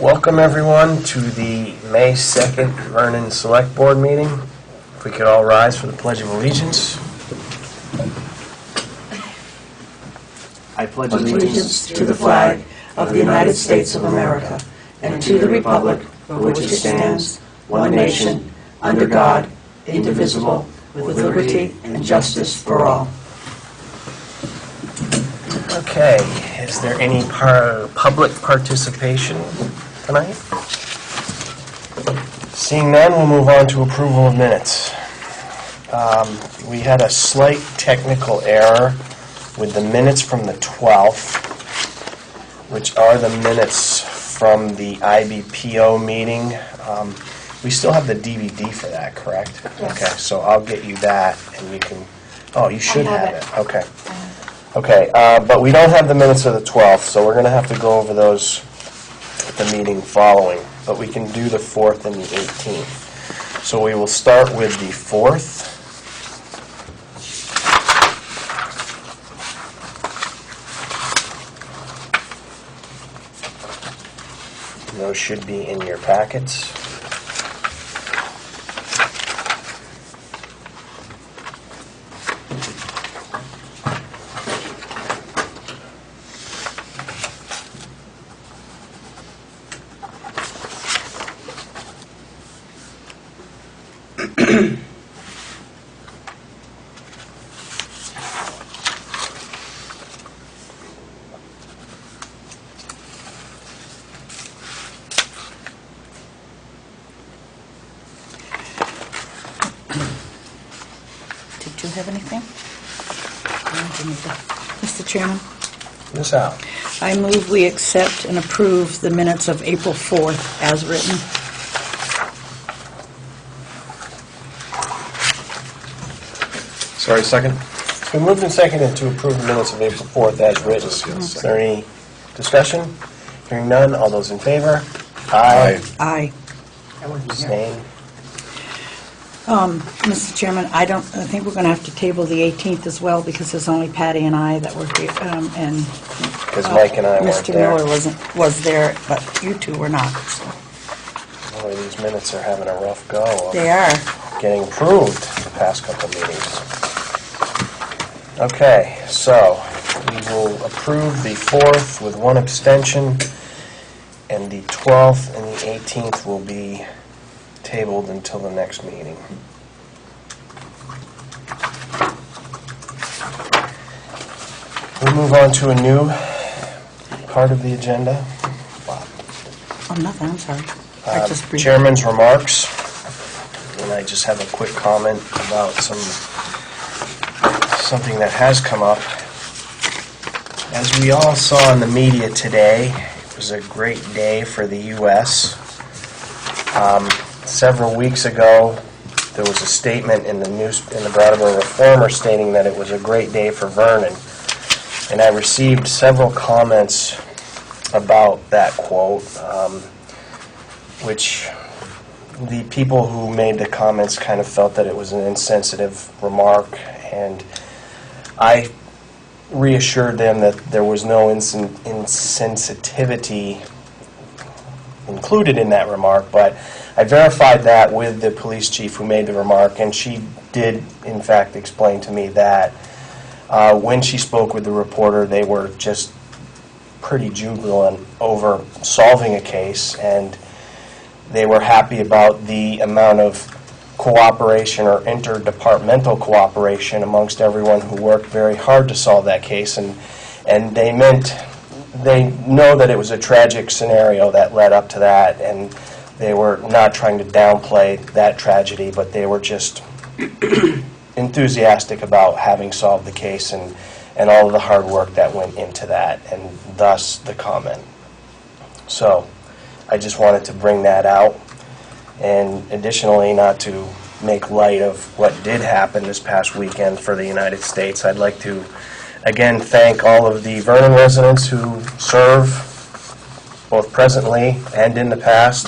Welcome everyone to the May 2nd Vernon Selectboard meeting. If we could all rise for the Pledge of Allegiance. I pledge allegiance to the flag of the United States of America and to the republic for which it stands, one nation, under God, indivisible, with liberty and justice for all. Okay, is there any public participation tonight? Seeing none, we'll move on to approval of minutes. We had a slight technical error with the minutes from the 12th, which are the minutes from the IBPO meeting. We still have the DVD for that, correct? Yes. Okay, so I'll get you that, and you can, oh, you should have it. Okay. I have Okay, but we don't have the minutes of the 12th, so we're going to have to go over those at the meeting following. But we can do the 4th and the 18th. So we will start with the 4th. Those should be in your packets. Did you have anything? Mr. Chairman, Ms. Al. I move we accept and approve the minutes of April 4th as written. Sorry, second. It's been moved and seconded to approve the minutes of April 4th as written. Is there any discussion? Hearing none, all those in favor? Aye. Aye. Abstain. Mr. Chairman, I think we're going to have to table the 18th as well because there's only Patty and I that were here, and Because Mike and I weren't Mr. there. Miller was there, but you two were not. So. Boy, these minutes are having a rough go of They are. getting approved the past couple meetings. Okay, so we will approve the 4th with one abstention, and the 12th and the 18th will be tabled until the next meeting. We'll move on to a new part of the agenda. Oh, nothing, I'm sorry. I just briefly. Chairman's remarks, and I just have a quick comment about something that has come up. As we all saw in the media today, it was a great day for the U.S. Several weeks ago, there was a statement in the Brattleboro Reformer stating that it was a great day for Vernon, and I received several comments about that quote, which the people who made the comments kind of felt that it was an insensitive remark, and I reassured them that there was no insensitivity included in that remark, but I verified that with the police chief who made the remark, and she did, in fact, explain to me that when she spoke with the reporter, they were just pretty jubilant over solving a case, and they were happy about the amount of cooperation or interdepartmental cooperation amongst everyone who worked very hard to solve that case, and they know that it was a tragic scenario that led up to that, and they were not trying to downplay that tragedy, but they were just enthusiastic about having solved the case and all of the hard work that went into that, and thus the comment. So I just wanted to bring that out, and additionally, not to make light of what did happen this past weekend for the United States, I'd like to again thank all of the Vernon residents who serve both presently and in the past.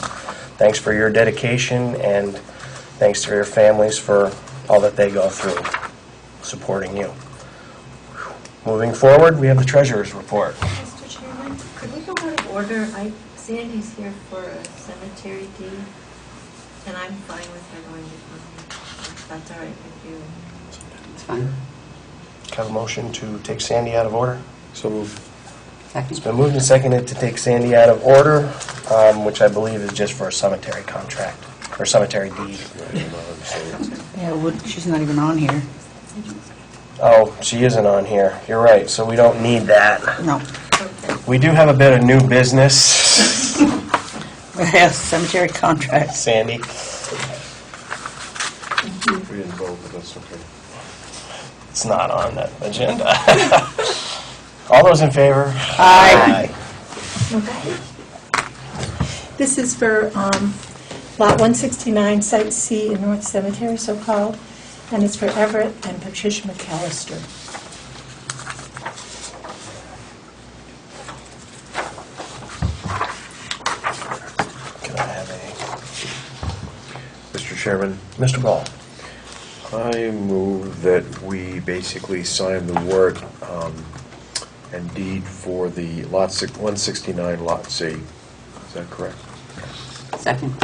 Thanks for your dedication, and thanks to your families for all that they go through supporting you. Moving forward, we have the treasurer's report. Mr. Chairman, could we go out of order? I Sandy's here for a cemetery deed, and I'm fine with her going before me. If that's all right with you. It's fine. Have a motion to take Sandy out of order? So moved. Second. It's been moved and seconded to take Sandy out of order, which I believe is just for a cemetery contract, or cemetery deed. Yeah, she's not even on here. Oh, she isn't on here. You're right, so we don't need that. No. Okay. We do have a bit of new business. Yes, cemetery contract. Sandy? We didn't vote, but that's okay. It's not on the agenda. All those in favor? Aye. Okay. This is for Lot 169, Site C in North Cemetery, so-called, and it's for Everett and Patricia McAllister. Can I have Mr. Chairman, Mr. Ball? I move that we basically sign the warrant and deed for the 169 Lot C. Is that correct? Second.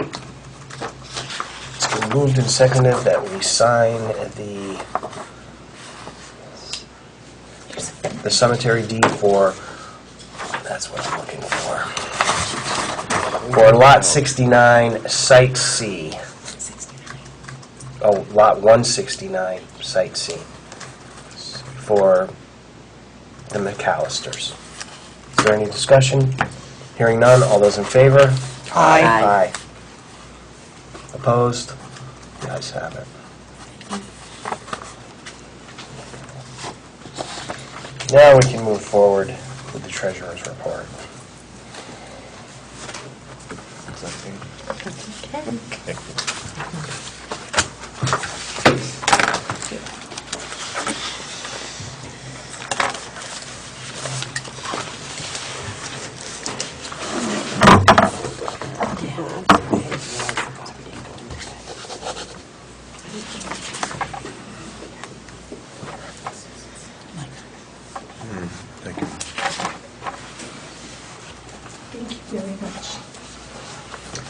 It's been moved and seconded that we sign the cemetery deed for, that's what I'm looking for Lot 69, Site C. Oh, Lot 169, Site C, for the McAllisters. Is there any discussion? Hearing none, all those in favor? Aye. Aye. Opposed? The ayes have it. Now we can move forward with the treasurer's report. Is that Okay. okay? Thank you. Thank you very much.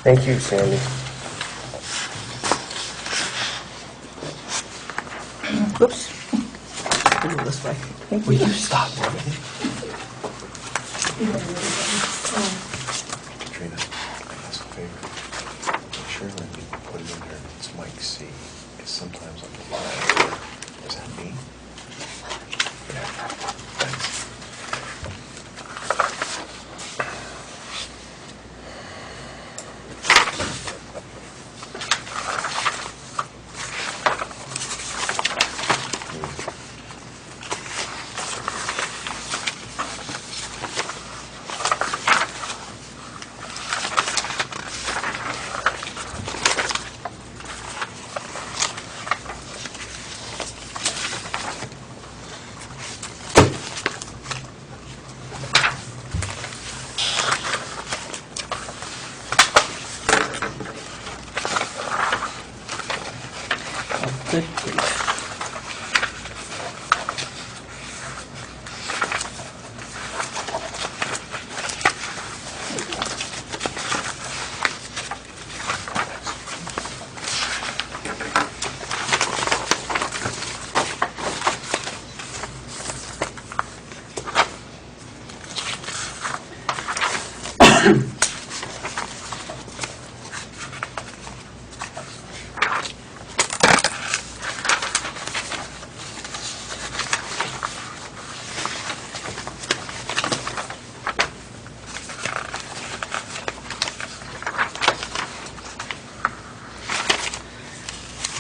Thank you, Sandy. Oops. Go this way. Thank Will you. you stop running? Katrina, I ask a favor. Make sure when you put it in there, it's Mike C. Because sometimes on the line, is that me? Yeah. Thanks. Good grief.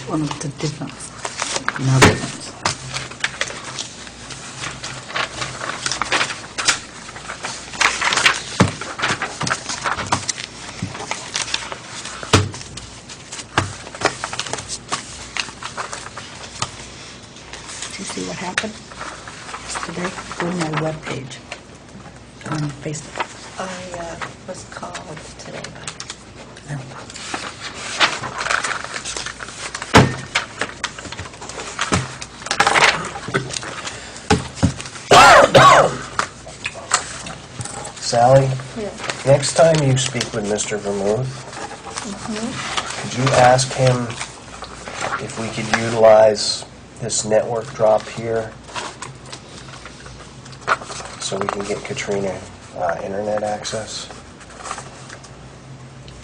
One of the difference. No difference. Did you see what happened yesterday? Go to my webpage on Facebook. I was called today by Sally, Yeah. next time you speak with Mr. Vermouth, could you ask him if we could utilize this network drop here so we can get Katrina internet access?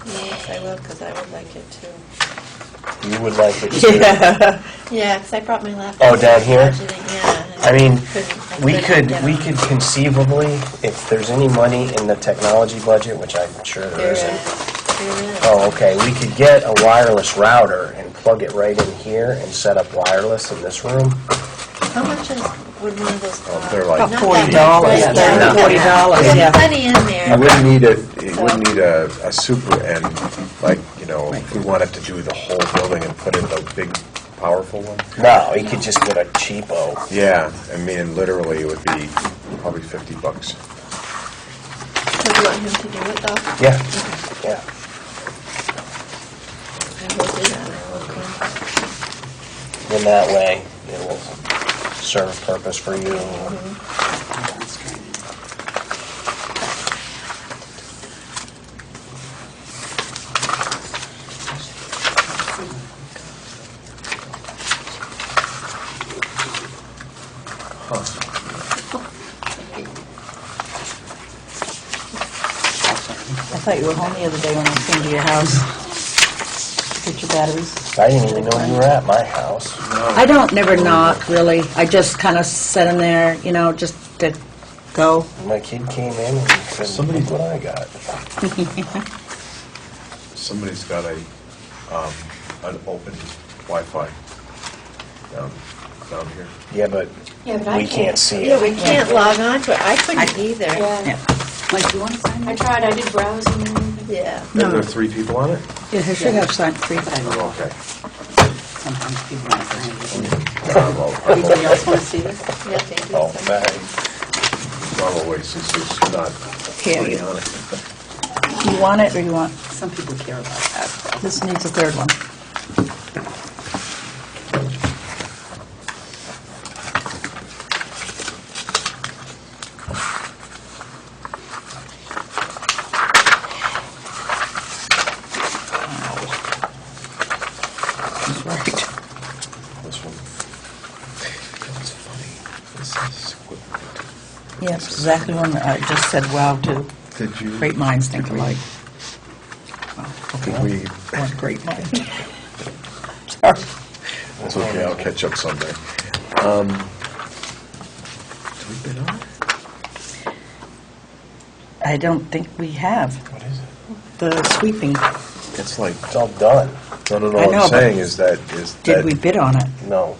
Yes, I will, because I would like it too. You would like it too? Yeah. Yeah, because I brought my laptop. Oh, down here? Budgeting, yeah. and I mean, couldn't- I we couldn't could get we on. could conceivably, if there's any money in the technology budget, which I'm sure there There is. isn't. There is. Oh, okay, we could get a wireless router and plug it right in here and set up wireless in this room. How much would one of those cost? they're like- Not About that $40, much, yeah, yeah. $40, There's yeah. plenty in there. You wouldn't need a super end, like, you know, if we wanted to do the whole building and put in the big, powerful one. No, you could just get a cheapo. Yeah, I mean, literally, it would be probably $50. So you want him to do it though? Yeah, yeah. I will do that, I will come. In that way, it will serve a purpose for you. I thought you were home the other day when I came to your house. Get your batteries. I didn't even know you were at my house. I don't never knock, really. I just kind of set them there, you know, just to go. My kid came in and said, Somebody- look what I got. Somebody's got an open Wi-Fi down here. Yeah, but Yeah, but I we can't see Yeah, it. we can't log on to it, I couldn't either. Yeah. Mike, do you want to sign I it? tried, I did browsing and everything. Yeah. No. Are there 3 people on it? Yeah, I should have signed 3. Oh, okay. Sometimes people want to sign. Anybody else want to see this? Yeah, thank you. Oh, so much. thanks. Probably, since it's not Here, putting you- on it. You want it or you want, Some people care about that. this needs a third one. That's right. This one. That's funny. This is equipment. Yeah, it's exactly one that I just said wow to. Did you? Great minds think alike. Did we? One great mind. Sorry. That's okay, I'll catch up someday. Do we bid on it? I don't think we have. What is it? The sweeping, It's like, It's all done. no, I what know, I'm but saying is that. did we bid on it? No,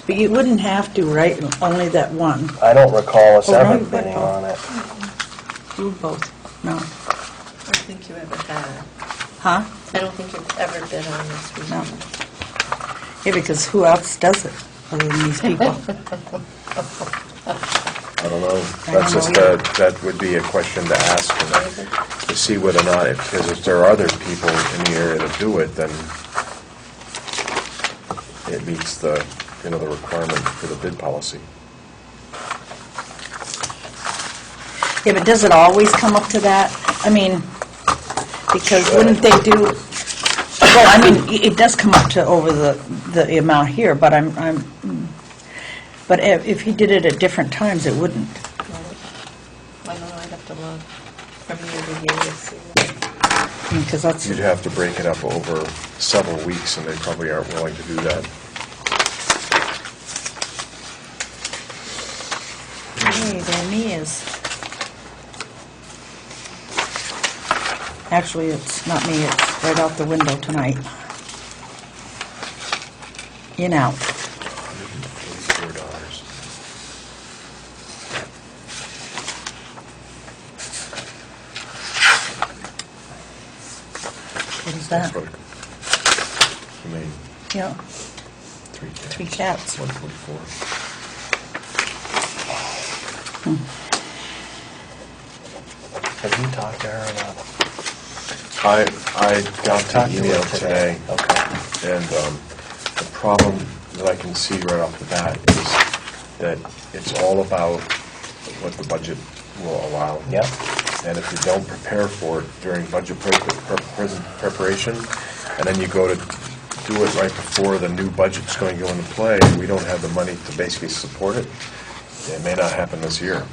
But you wouldn't have to, right? Only that one. I don't recall us Oh, ever no, bidding on it. You both. No. I don't think you ever have. Huh? I don't think you've ever been on this No. before. Yeah, because who else does it other than these people? I don't know. I That's don't just know that would be a question to ask and to see whether or not, because if there are other people in the area that do it, then it meets the, the requirement for the bid policy. Yeah, but does it always come up to that? I mean, because wouldn't they do, well, I mean, it does come up to over the amount here, but but if he did it at different times, it wouldn't. I don't know, I'd have to look from year to year to see. Because that's, You'd have to break it up over several weeks, and they probably aren't willing to do that. hey, there me is. Actually, it's not me, it's right out the window tonight. In, out. $144. What is That's that? what I mean, Yeah, 3 cats. 3 cats. 144. Have you talked to her about I got Talk the to email her today, Okay. and the problem that I can see right off the bat is that it's all about what the budget will allow. Yeah. And if you don't prepare for it during budget preparation, and then you go to do it right before the new budget's going to go into play, and we don't have the money to basically support it, it may not happen this year.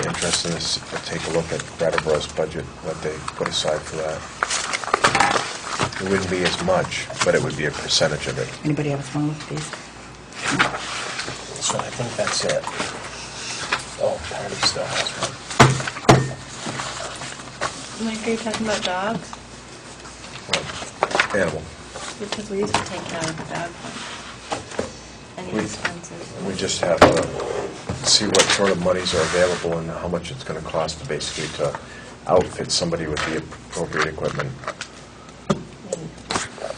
Interested in this, take a look at Brattleboro's budget, what they put aside for that. It wouldn't be as much, but it would be a percentage of it. Anybody have a phone with these? So I think that's it. Oh, Patty still has one. Mike, are you talking about dogs? Animal. Because we used to take care of the dog one. Any We- expenses? We just have to see what sort of monies are available and how much it's going to cost basically to outfit somebody with the appropriate equipment.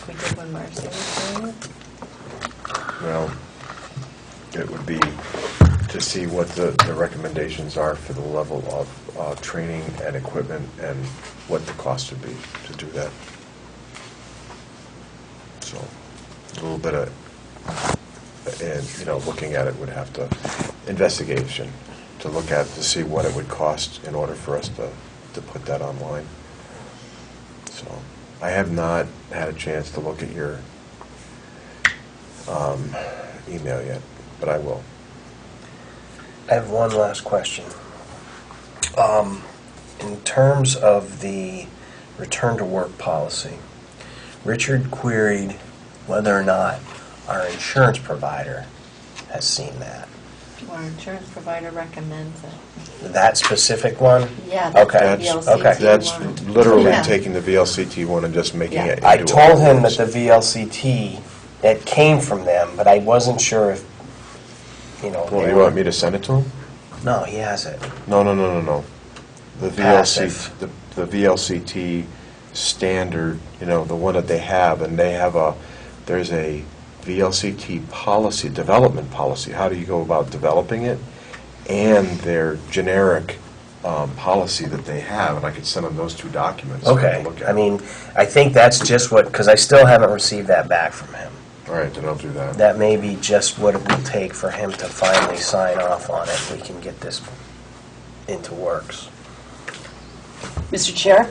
We did when Marcy was doing it. Well, it would be to see what the recommendations are for the level of training and equipment and what the cost would be to do that. So, a little bit of, and, looking at it would have to, investigation to look at to see what it would cost in order for us to put that online. So, I have not had a chance to look at your email yet, but I will. I have one last question. In terms of the return to work policy, Richard queried whether or not our insurance provider has seen that. Our insurance provider recommends it. That specific one? Yeah, that's Okay. the That's- VLCT That's one. literally Yeah. taking the VLCT one and just making Yeah. it into I a told him that ordinance. the VLCT, it came from them, but I wasn't sure if, Well, they you were- want me to send it to him? No, he has it. No. The Passive. the VLCT standard, the one that they have, and they have there's a VLCT policy, development policy. How do you go about developing it? And their generic policy that they have, and I could send them those two documents. so they Okay. can look at I it. mean, I think that's just what, because I still haven't received that back from him. All right, then I'll do that. That may be just what it will take for him to finally sign off on it. We can get this into works. Mr. Chair,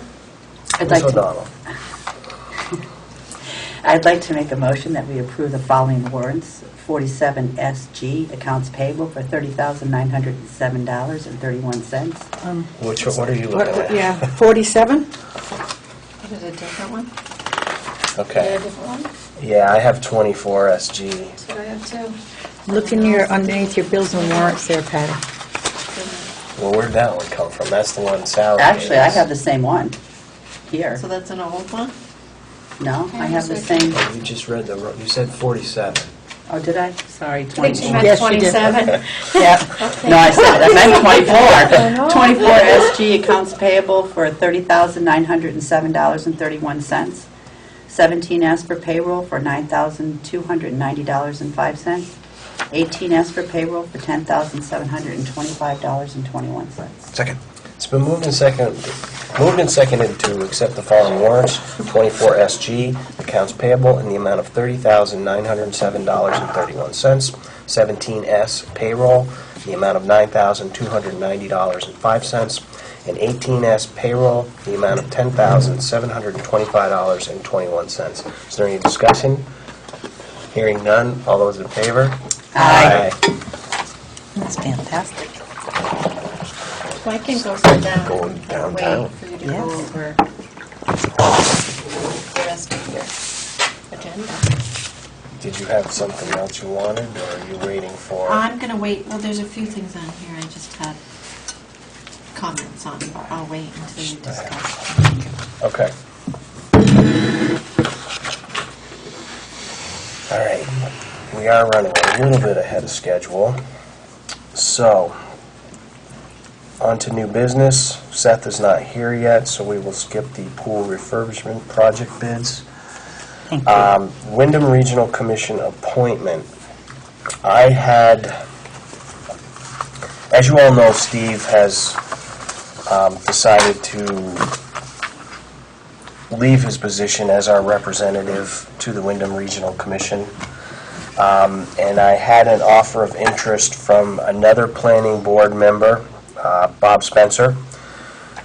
Ms. O'Donnell. I'd like to make a motion that we approve the following warrants. 47SG, accounts payable for $30,907.31. What are you looking at? Yeah, 47? What is a different one? Okay. A different one? Yeah, I have 24 SG. That's what I have too. Look in your, underneath your bills and warrants there, Patty. Well, where'd that one come from? That's the one Sally Actually, gave I us. have the same one here. So that's an old one? No, I have the same. Oh, you just read you said 47. Oh, did I? Sorry, I think 24. you meant Yes, you did. 27. Yeah. No, I said, I meant 24. 24 SG, accounts payable for $30,907.31. 17S for payroll for $9,290.05. 18S for payroll for $10,725.21. Second. It's been moved and seconded to accept the following warrants: 24 SG, accounts payable in the amount of $30,907.31. 17S, payroll, in the amount of $9,290.05. And 18S, payroll, in the amount of $10,725.21. Is there any discussion? Hearing none, all those in favor? Aye. That's fantastic. So I can go sit down Going and downtown. wait for you to Yes. go over the rest of your agenda. Did you have something else you wanted, or are you waiting for? I'm going to wait. Well, there's a few things on here I just had comments on. I'll wait until you discuss. Okay. All right. We are running a little bit ahead of schedule. So, on to new business. Seth is not here yet, so we will skip the pool refurbishment project bids. Thank you. Wyndham Regional Commission appointment. I had, as you all know, Steve has decided to leave his position as our representative to the Wyndham Regional Commission. And I had an offer of interest from another planning board member, Bob Spencer,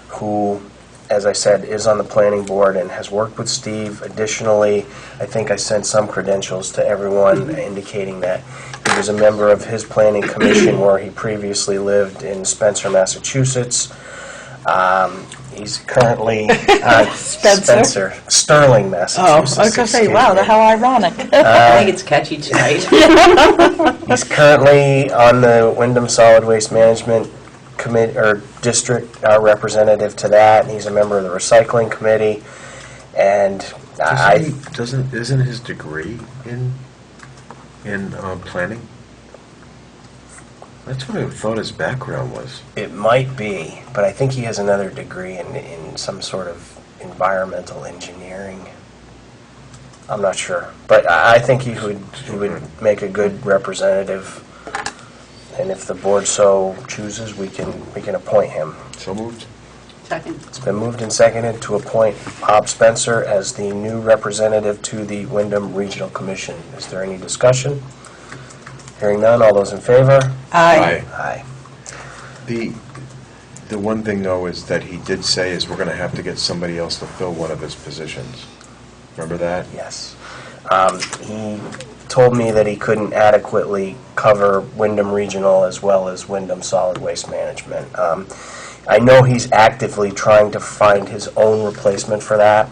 who, as I said, is on the planning board and has worked with Steve. Additionally, I think I sent some credentials to everyone indicating that he was a member of his planning commission where he previously lived in Spencer, Massachusetts. He's currently Spencer, Sterling, Oh, Massachusetts. I was going to say, excuse wow, me. how ironic. I think it's catchy tonight. He's currently on the Wyndham Solid Waste Management Committee, or District representative to that, and he's a member of the Recycling Committee, and Isn't his degree in planning? That's what I thought his background was. it might be, but I think he has another degree in some sort of environmental engineering. I'm not sure, but I think he would make a good representative, and if the board so chooses, we can appoint him. So moved. Second. It's been moved and seconded to appoint Bob Spencer as the new representative to the Wyndham Regional Commission. Is there any discussion? Hearing none, all those in favor? Aye. Aye. The one thing, though, is that he did say is we're going to have to get somebody else to fill one of his positions. Remember that? Yes. He told me that he couldn't adequately cover Wyndham Regional as well as Wyndham Solid Waste Management. I know he's actively trying to find his own replacement for that,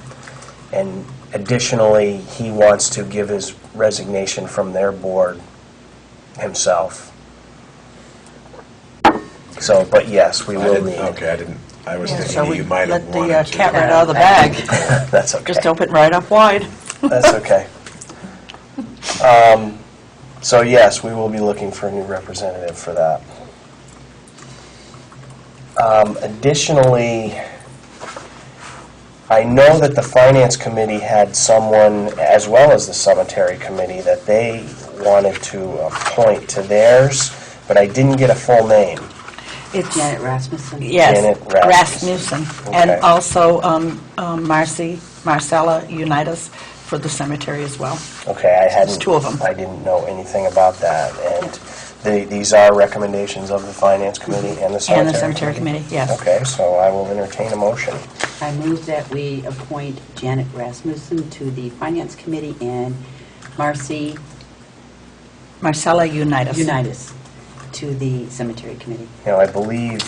and additionally, he wants to give his resignation from their board himself. So, but yes, we will need it. Okay, I was So thinking we you might have let the wanted to. cat right out of the bag. That's okay. Just open right up wide. That's okay. So yes, we will be looking for a new representative for that. Additionally, I know that the Finance Committee had someone, as well as the Cemetery Committee, that they wanted to appoint to theirs, but I didn't get a full name. It's, Janet Rasmussen. yes, Janet Rasmussen. Rasmussen. And Okay. also Marcella Unitas for the cemetery as well. Okay, I hadn't. There's two of 'em. I didn't know anything about that, and these are recommendations of the Finance Committee and the Cemetery And the cemetery committee, yes. Okay, so I will entertain a motion. I move that we appoint Janet Rasmussen to the Finance Committee and Marcella Unitas. Unitas to the Cemetery Committee. You know, I believe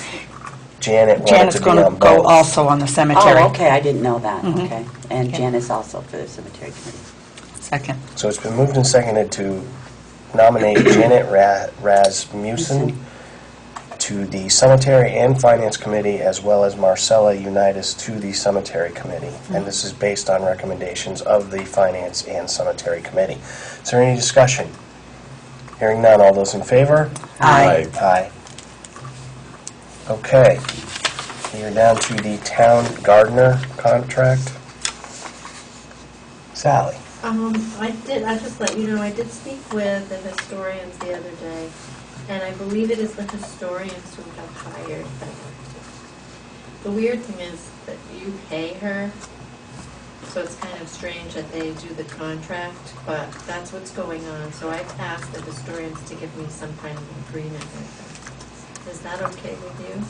Janet wanted Janet's to be going to on go both. also on the cemetery. Oh, okay, I didn't know that, Mhm. okay. And Okay. Janet's also for the Cemetery Committee. Second. So it's been moved and seconded to nominate Janet Rasmussen to the Cemetery and Finance Committee, as well as Marcella Unitas to the Cemetery Committee. And this is based on recommendations of the Finance and Cemetery Committee. Is there any discussion? Hearing none, all those in favor? Aye. Aye. Okay. You're down to the town gardener contract. Sally? I just let you know, I did speak with the historians the other day, and I believe it is the historians who have hired them. The weird thing is that you pay her, so it's kind of strange that they do the contract, but that's what's going on. So I've asked the historians to give me some kind of agreement with them. Is that okay with you?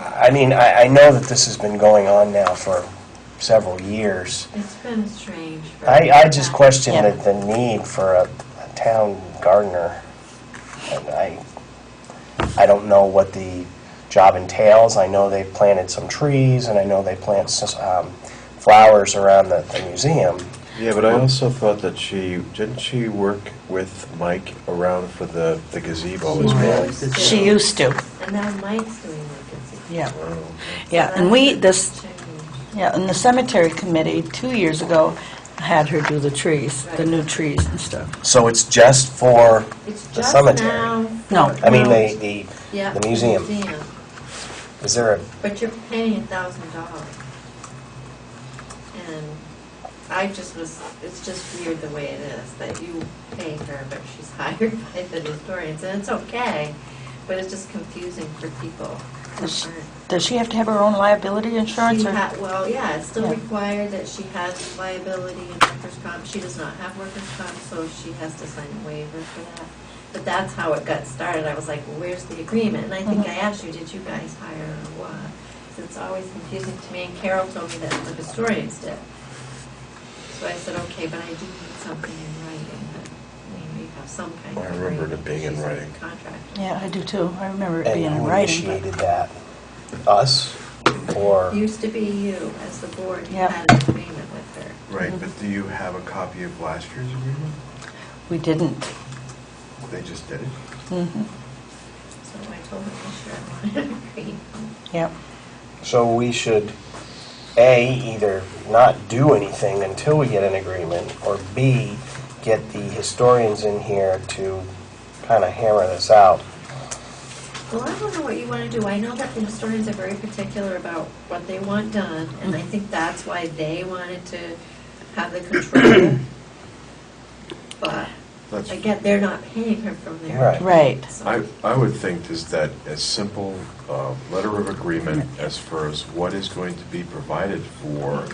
I mean, I know that this has been going on now for several years. It's been strange. for I just question Yeah. the need for a town gardener. And I don't know what the job entails. I know they planted some trees, and I know they plant flowers around the museum. Yeah, but I also thought that didn't she work with Mike around for the gazebo as well? Yes. She used to. And now Mike's doing it. Yeah. Oh, Yeah, and in the cemetery committee 2 years ago had her do the trees, the new trees and stuff. So it's just for It's the just cemetery? now. No. I mean, No. Yeah, the museum. Is there a, But you're paying $1,000. And it's just weird the way it is, that you pay her, but she's hired by the historians, and it's okay, but it's just confusing for people. Does she have to have her own liability insurance? Or? Well, yeah, it's still Yeah. required that she has liability and workers' comp. She does not have workers' comp, so she has to sign a waiver for that. But that's how it got started. I was like, well, where's the agreement? And I think I asked you, did you guys hire her or what? 'Cause it's always confusing to me, and Carol told me that the historians did. So I said, okay, but I do need something in writing, that maybe you have some kind of I remembered agreement. it being in She's a writing. contractor. Yeah, I do too. I remember it And being in who writing. but- initiated that? Us? Or? Used to be you, as the board, you Yep. had an agreement with her. Right, but do you have a copy of last year's agreement? We didn't. They just did it? Mhm. So I told her, sure, I wanted an agreement. Yep. So we should, A, either not do anything until we get an agreement, or B, get the historians in here to kind of hammer this out. Well, I don't know what you want to do. I know that the historians are very particular about what they want done, and I think that's why they wanted to have the control. But That's, again, they're not paying her from their. Right. Right. So- I would think is that a simple letter of agreement as far as what is going to be provided for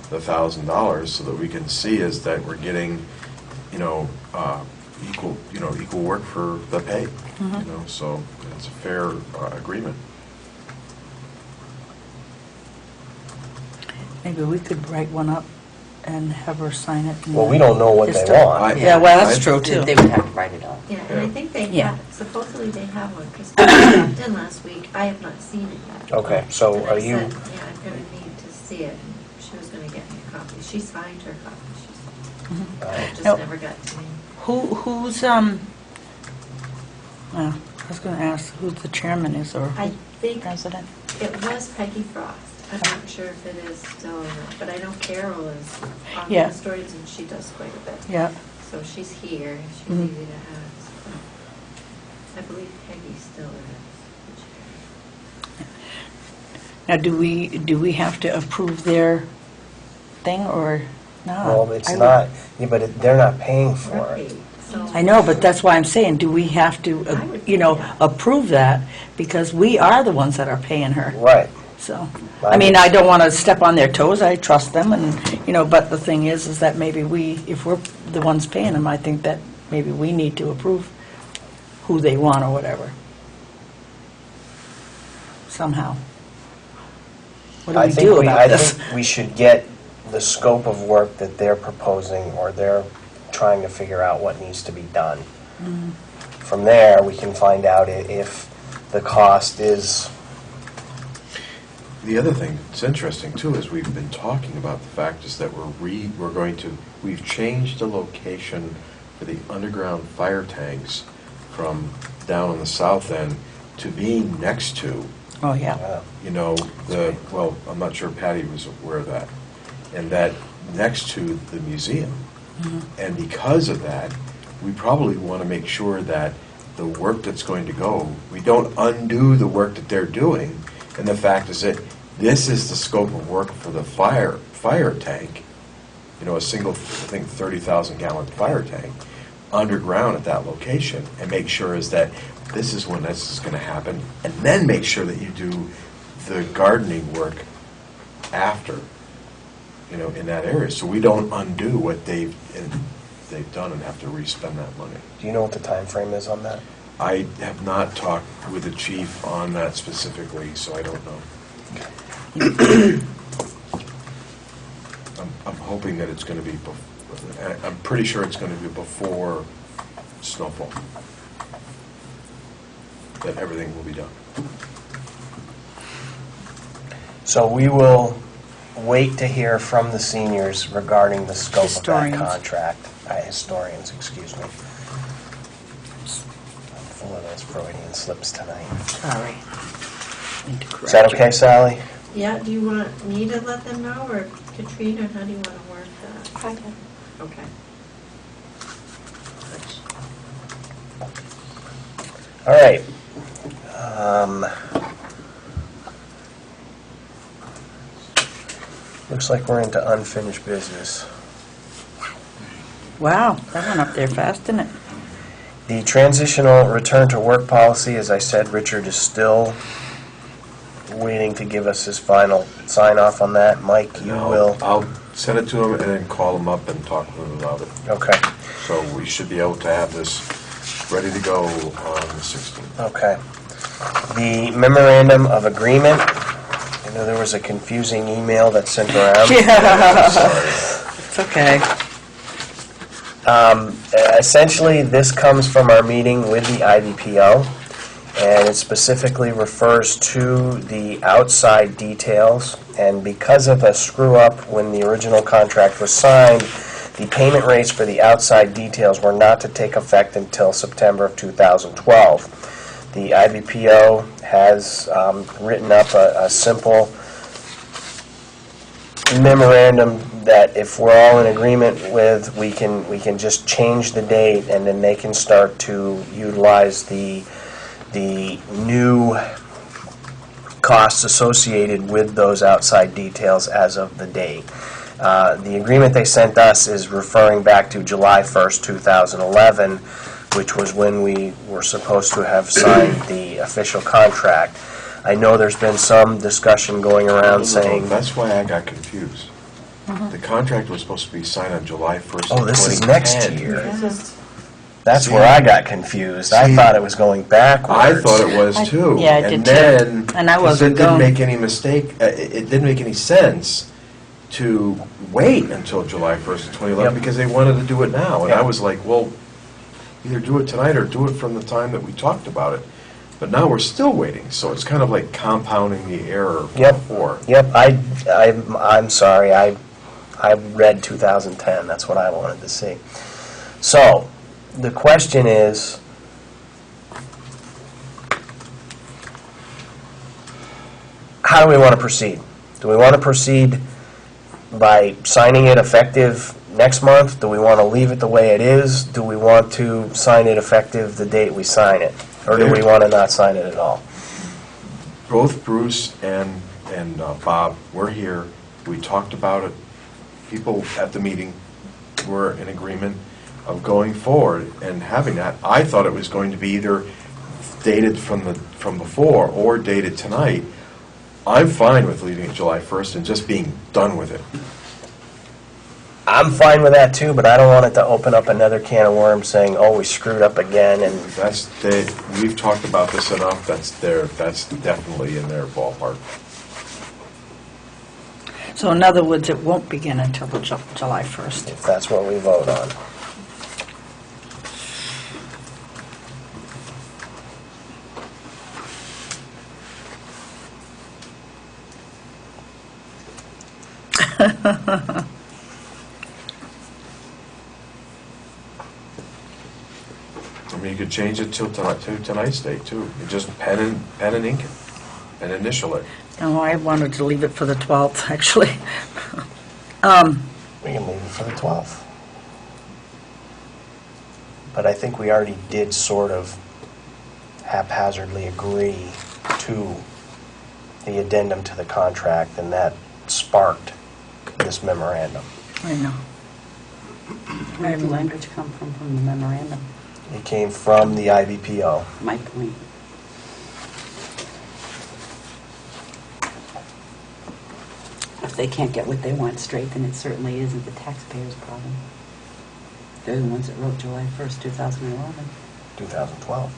the $1,000, so that we can see is that we're getting, equal work for the pay, so it's a fair agreement. Maybe we could write one up and have her sign it. in Well, the we don't know what they history. want. Yeah, well, that's I- true too. They would have to write it up. Yeah, and I think they Yeah. have, supposedly they have one, because I walked in last week, I have not seen it yet. Okay, so And I are you, said, yeah, I'm gonna need to see it, and she was gonna get me a copy. She signed her copy, it just Nope. never got to me. Who's, well, I was gonna ask who the chairman is or I think president. it was Peggy Frost. I'm not sure if it is still or not, but I know Carol is on the Yeah. historians, and she does quite a bit. Yeah. So she's here, she's Mhm. easy to have. So I believe Peggy still is. Now, do we have to approve their thing or not? well, it's I would- not, yeah, but they're not paying for it. Right, so. I know, but that's why I'm saying, do we have to, I would think, yeah. approve that? Because we are the ones that are paying her, Right. so. I mean, I don't want to step on their toes, I trust them, and, but the thing is that maybe if we're the ones paying them, I think that maybe we need to approve who they want or whatever. Somehow. What do we do about this? I think we should get the scope of work that they're proposing, or they're trying to figure out what needs to be done. Mm-hmm. From there, we can find out if the cost is, The other thing that's interesting too is we've been talking about the fact is that we've changed the location for the underground fire tanks from down on the south end to being next to, Oh, yeah. well, I'm not sure Patty was aware of that, and that next to the museum. And because of that, we probably want to make sure that the work that's going to go, we don't undo the work that they're doing. And the fact is that this is the scope of work for the fire tank, a single, I think, 30,000-gallon fire tank, underground at that location, and make sure is that this is when this is going to happen, and then make sure that you do the gardening work after, in that area, so we don't undo what they've done and have to re-spend that money. do you know what the time frame is on that? I have not talked with the chief on that specifically, so I don't know. I'm hoping that it's going to be, I'm pretty sure it's going to be before snowfall, that everything will be done. So we will wait to hear from the seniors regarding the scope of that Historians. contract. Historians, excuse me. I'm full of those Freudian slips tonight. Sorry. Need to Is correct that you. okay, Sally? Yeah, do you want me to let them know, or Katrina, or how do you want to work that? Okay. All right. Looks like we're into unfinished business. Wow, that went up there fast, didn't it? The transitional return to work policy, as I said, Richard is still waiting to give us his final sign-off on that. Mike, you will... I'll send it to him and then call him up and talk to him about it. Okay, So we should be able to have this ready to go on the 16th. okay. The Memorandum of Agreement, I know there was a confusing email that sent around. It's okay. Essentially, this comes from our meeting with the IBPO, and it specifically refers to the outside details. And because of a screw-up when the original contract was signed, the payment rates for the outside details were not to take effect until September of 2012. The IBPO has written up a simple memorandum that if we're all in agreement with, we can just change the date, and then they can start to utilize the new costs associated with those outside details as of the date. The agreement they sent us is referring back to July 1st, 2011, which was when we were supposed to have signed the official contract. I know there's been some discussion going around saying... That's why I got confused. The contract was supposed to be signed on July 1st. Oh, this is next year. It's just, That's See? where I got confused. I See? thought it was going backwards. I thought it was too. Yeah, I did And too. then, And I 'cause wasn't it didn't going. make any mistake, it didn't make any sense to wait until July 1st of 2011 Yep. because they wanted to do it now. And Yep. I was like, well, either do it tonight or do it from the time that we talked about it. But now we're still waiting, so it's kind of like compounding the error Yep. before. Yep, I'm sorry, I read 2010, that's what I wanted to see. So, the question is, how do we want to proceed? Do we want to proceed by signing it effective next month? Do we want to leave it the way it is? Do we want to sign it effective the date we sign it? Or do we want to not sign it at all? Both Bruce and Bob were here. We talked about it. People at the meeting were in agreement of going forward and having that. I thought it was going to be either dated from before or dated tonight. I'm fine with leaving it July 1st and just being done with it. I'm fine with that too, but I don't want it to open up another can of worms saying, oh, we screwed up again, and We've talked about this enough. That's definitely in their ballpark. So in other words, it won't begin until the July 1st. if that's what we vote on. I mean, you could change it to tonight's date too. You just pen and ink it and initial it. No, I wanted to leave it for the 12th, actually. We can leave it for the 12th. But I think we already did sort of haphazardly agree to the addendum to the contract, and that sparked this memorandum. I know. Where did the language come from the memorandum? It came from the IBPO. My point. If they can't get what they want straight, then it certainly isn't the taxpayers' problem. They're the ones that wrote July 1st, 2011. 2012.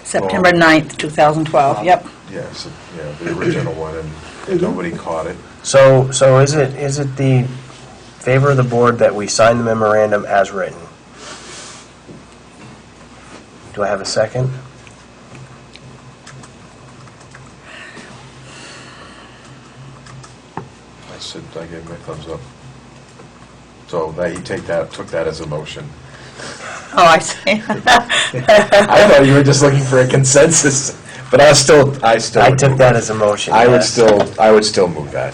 September 9th, 2012, yep. Yes, yeah, the original one, and nobody caught it. So is it the favor of the board that we sign the memorandum as written? Do I have a second? I gave my thumbs up. So that you took that as a motion. Oh, I see. I thought you were just looking for a consensus, but I still. I took that as a motion. I would yes. still move that.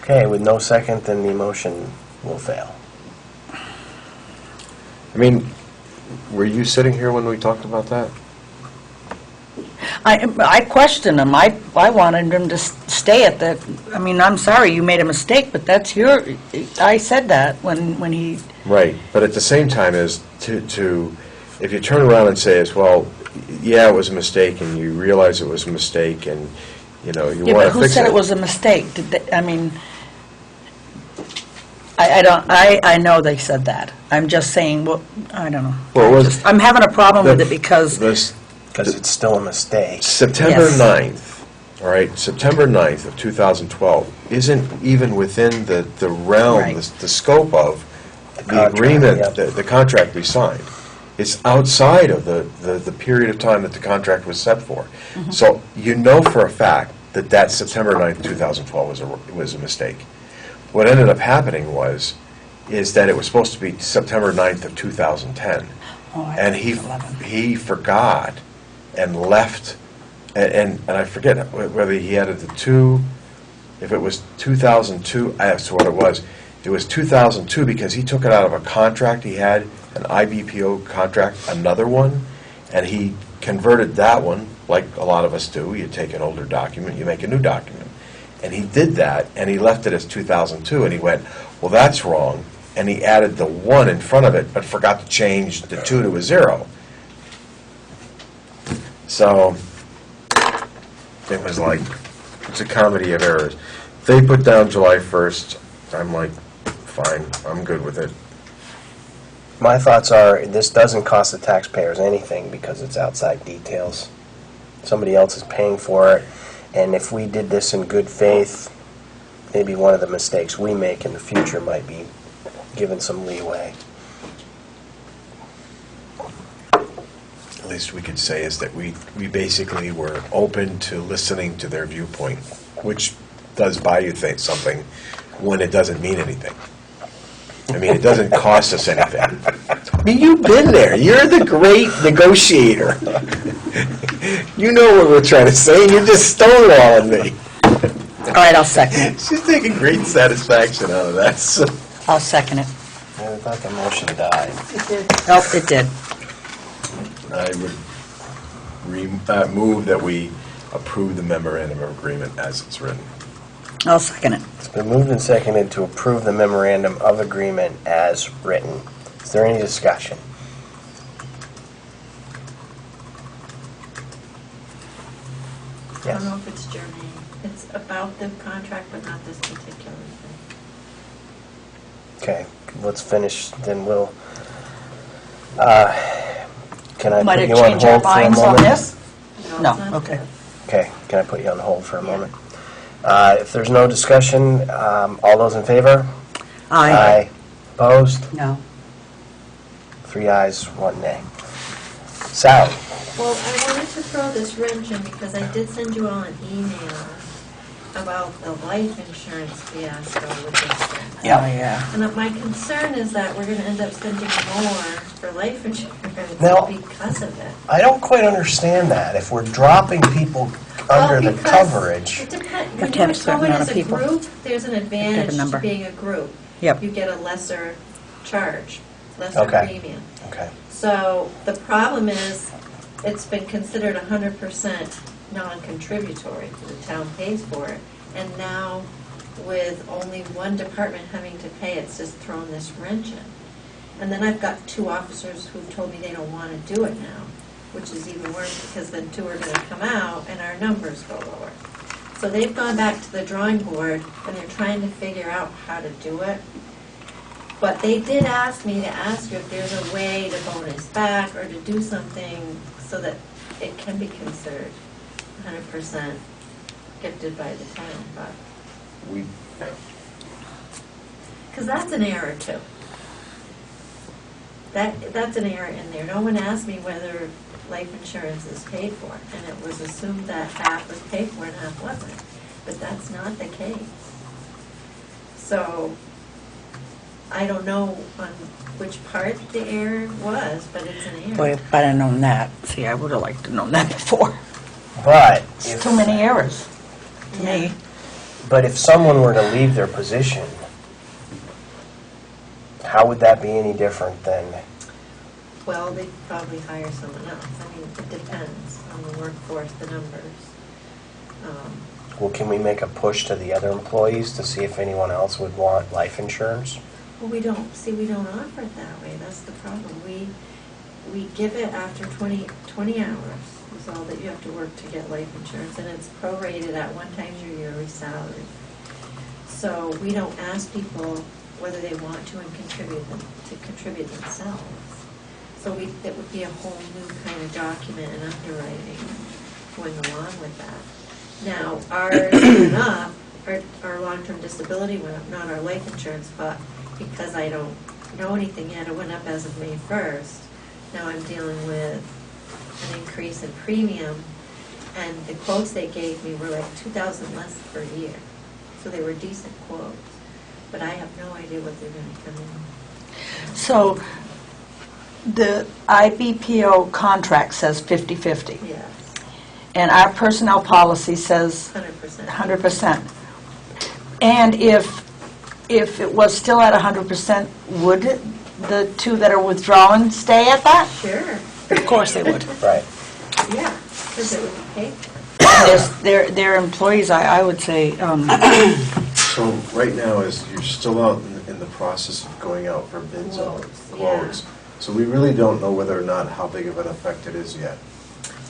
Okay, with no second, then the motion will fail. I mean, were you sitting here when we talked about that? I questioned him. I wanted him to stay stay at the, I mean, I'm sorry, you made a mistake, but that's your, I said that when he, Right, but at the same time is to, if you turn around and say, well, yeah, it was a mistake, and you realize it was a mistake, and, you know, you yeah, want but to who fix said it. it was a mistake? Did they, I mean, I don't, I know they said that. I'm just saying, well, I don't know. Well, it was- I'm having a problem with it because, This Because it's still a mistake. September Yes. 9th, all right, September 9th of 2012 isn't even within the realm, Right. the scope of the contract, agreement, yep. the contract we signed. It's outside of the period of time that the contract was set for. So you know for a fact that that September 9th, 2012 was a mistake. What ended up happening is that it was supposed to be September 9th of 2010. oh, I And think it's 11. he forgot and left, and I forget whether he added the two, if it was 2002, that's what it was. It was 2002 because he took it out of a contract he had, an IBPO contract, another one, and he converted that one, like a lot of us do. You take an older document, you make a new document. And he did that, and he left it as 2002, and he went, well, that's wrong, and he added the 1 in front of it, but forgot to change the 2 to a 0. So, it was like, it's a comedy of errors. They put down July 1st, I'm like, fine, I'm good with it. My thoughts are, this doesn't cost the taxpayers anything because it's outside details. Somebody else is paying for it, and if we did this in good faith, maybe one of the mistakes we make in the future might be given some leeway. At least we could say is that we basically were open to listening to their viewpoint, which does buy you something when it doesn't mean anything. I mean, it doesn't cost us anything. I mean, you've been there. You're the great negotiator. You know what we're trying to say, and you're just stonewalling me. All right, I'll second it. She's taking great satisfaction out of that. So. I'll second it. I thought the motion died. Oh, it did. I would move that we approve the memorandum of agreement as it's written. I'll second it. It's been moved and seconded to approve the memorandum of agreement as written. Is there any discussion? I don't Yes. know if it's germane. It's about the contract, but not this particular thing. Okay, let's finish, then we'll, can I Might put have you on changed our hold for a minds on moment? this? No, it's not okay. good. Okay, can I put you on hold for a moment? If there's no discussion, all those in favor? Aye. Opposed? No. 3 ayes, 1 nay. Sally? Well, I wanted to throw this wrench in because I did send you all an email about the life insurance fiasco with this thing. Yep. Oh, yeah. And my concern is that we're going to end up spending more for life insurance Now- because of it. I don't quite understand that. If we're dropping people Well, under the because coverage, It depends. You When have to you have a certain go in amount as of a people. group, there's an advantage to number. being a group. Yep. You get a lesser charge, lesser Okay. premium. okay. So the problem is, it's been considered 100% non-contributory. The town pays for it. And now, with only one department having to pay, it's just thrown this wrench in. And then I've got 2 officers who told me they don't want to do it now, which is even worse because then 2 are going to come out and our numbers go lower. So they've gone back to the drawing board and they're trying to figure out how to do it. But they did ask me to ask you if there's a way to bonus back or to do something so that it can be considered 100% gifted by the town, but, We, because that's an error too. That's an error in there. No one asked me whether life insurance is paid for, and it was assumed that half was paid for and half wasn't. But that's not the case. So, I don't know on which part the error was, but it's an error. Boy, if I'd have known that, see, I would have liked to known that before. But It's if, too many errors to Yeah. me. but if someone were to leave their position, how would that be any different than, Well, they'd probably hire someone else. I mean, it depends on the workforce, the numbers. well, can we make a push to the other employees to see if anyone else would want life insurance? Well, we don't offer it that way, that's the problem. We give it after 20 hours, is all that you have to work to get life insurance, and it's prorated at 1 times your yearly salary. So we don't ask people whether they want to and contribute themselves. So that would be a whole new kind of document and underwriting going along with that. Now, ours went up, our long-term disability went up, not our life insurance, but because I don't know anything yet, it went up as of May 1st. Now I'm dealing with an increase in premium, and the quotes they gave me were like $2,000 less per year. So they were decent quotes, but I have no idea what they're going to come in. So the IBPO contract says 50/50, Yes, and our personnel policy says 100%. 100%. And if it was still at 100%, would the two that are withdrawn stay at that? Sure, Of course they would. Right. yeah, because it would be paid. They're employees, I would say. So right now, you're still out in the process of going out for bids on Quotes, quotes. So we really don't know whether or not how big of an effect it is yet.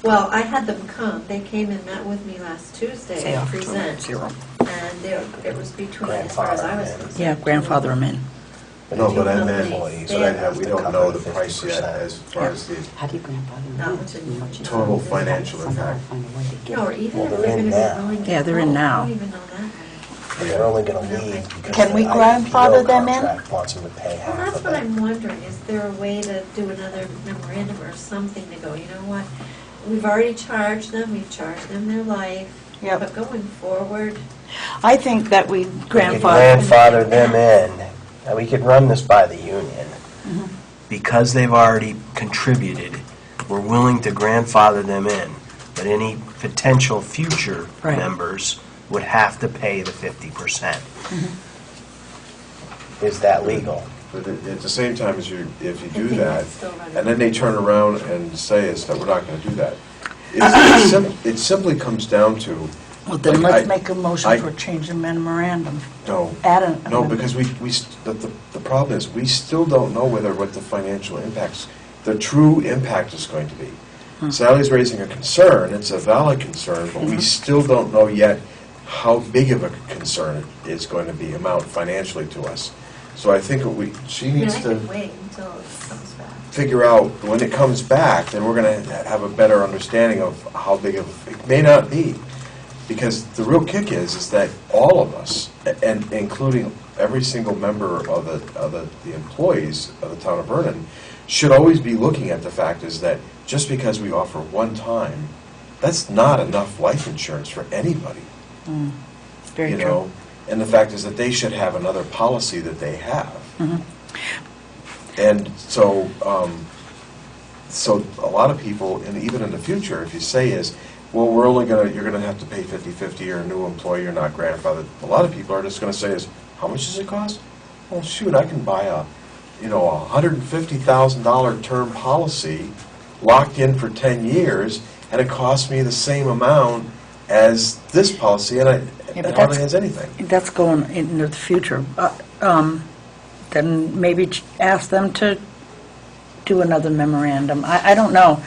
Well, I had them come, they came and met with me last Tuesday Say to off to present. 0. And it was between, as far as I was Grandfather, concerned. Yeah, grandfather them in. No, but I Employees, meant, we don't know the cover price yet 50%. as far as the How do you grandfather them? Not in? much in- Much in- total financial Somehow impact. find a way to get No, or it. even Well, if they're they're in going to now. be willing to. Yeah, they're in quote. now. I don't even know that. They're only going to leave because Can we the grandfather IPO them in? contract wants them to pay Well, half that's of what it. I'm wondering, is there a way to do another memorandum or something to go, you know what? We've already charged them, we've charged them their life. Yep. But going forward, I think that we We could grandfather. grandfather them in, and we could run this by the union. Mm-hmm. Because they've already contributed, we're willing to grandfather them in, but any potential future Right. members would have to pay the 50%. Mm-hmm. Is that legal? But at the same time, if you do think that, it's still running. and then they turn around and say is that we're not going to do that, it simply comes down to, Well, then Like, let's I- make a motion I- for a change in memorandum. no. Add an No, amendment. because the problem is, we still don't know what the financial impacts, the true impact is going to be. Sally's raising a concern, it's a valid concern, but we still don't know yet how big of a concern it is going to be, amount financially to us. So I think she I mean, needs I to could wait until it comes back. figure out, when it comes back, then we're going to have a better understanding of how big of, it may not be. Because the real kick is that all of us, and including every single member of the employees of the town of Vernon, should always be looking at the fact is that just because we offer one time, that's not enough life insurance for anybody. Very You true. know? And the fact is that they should have another policy that they have. Mhm. And so, so a lot of people, and even in the future, if you say is, well, you're gonna have to pay 50/50, you're a new employee, you're not grandfathered. A lot of people are just gonna say is, how much does it cost? Well, shoot, I can buy a $150,000 term policy locked in for 10 years, and it costs me the same amount as this policy, and Yeah, it but hardly that's- has anything. That's going into the future. Then maybe ask them to do another memorandum. I don't know.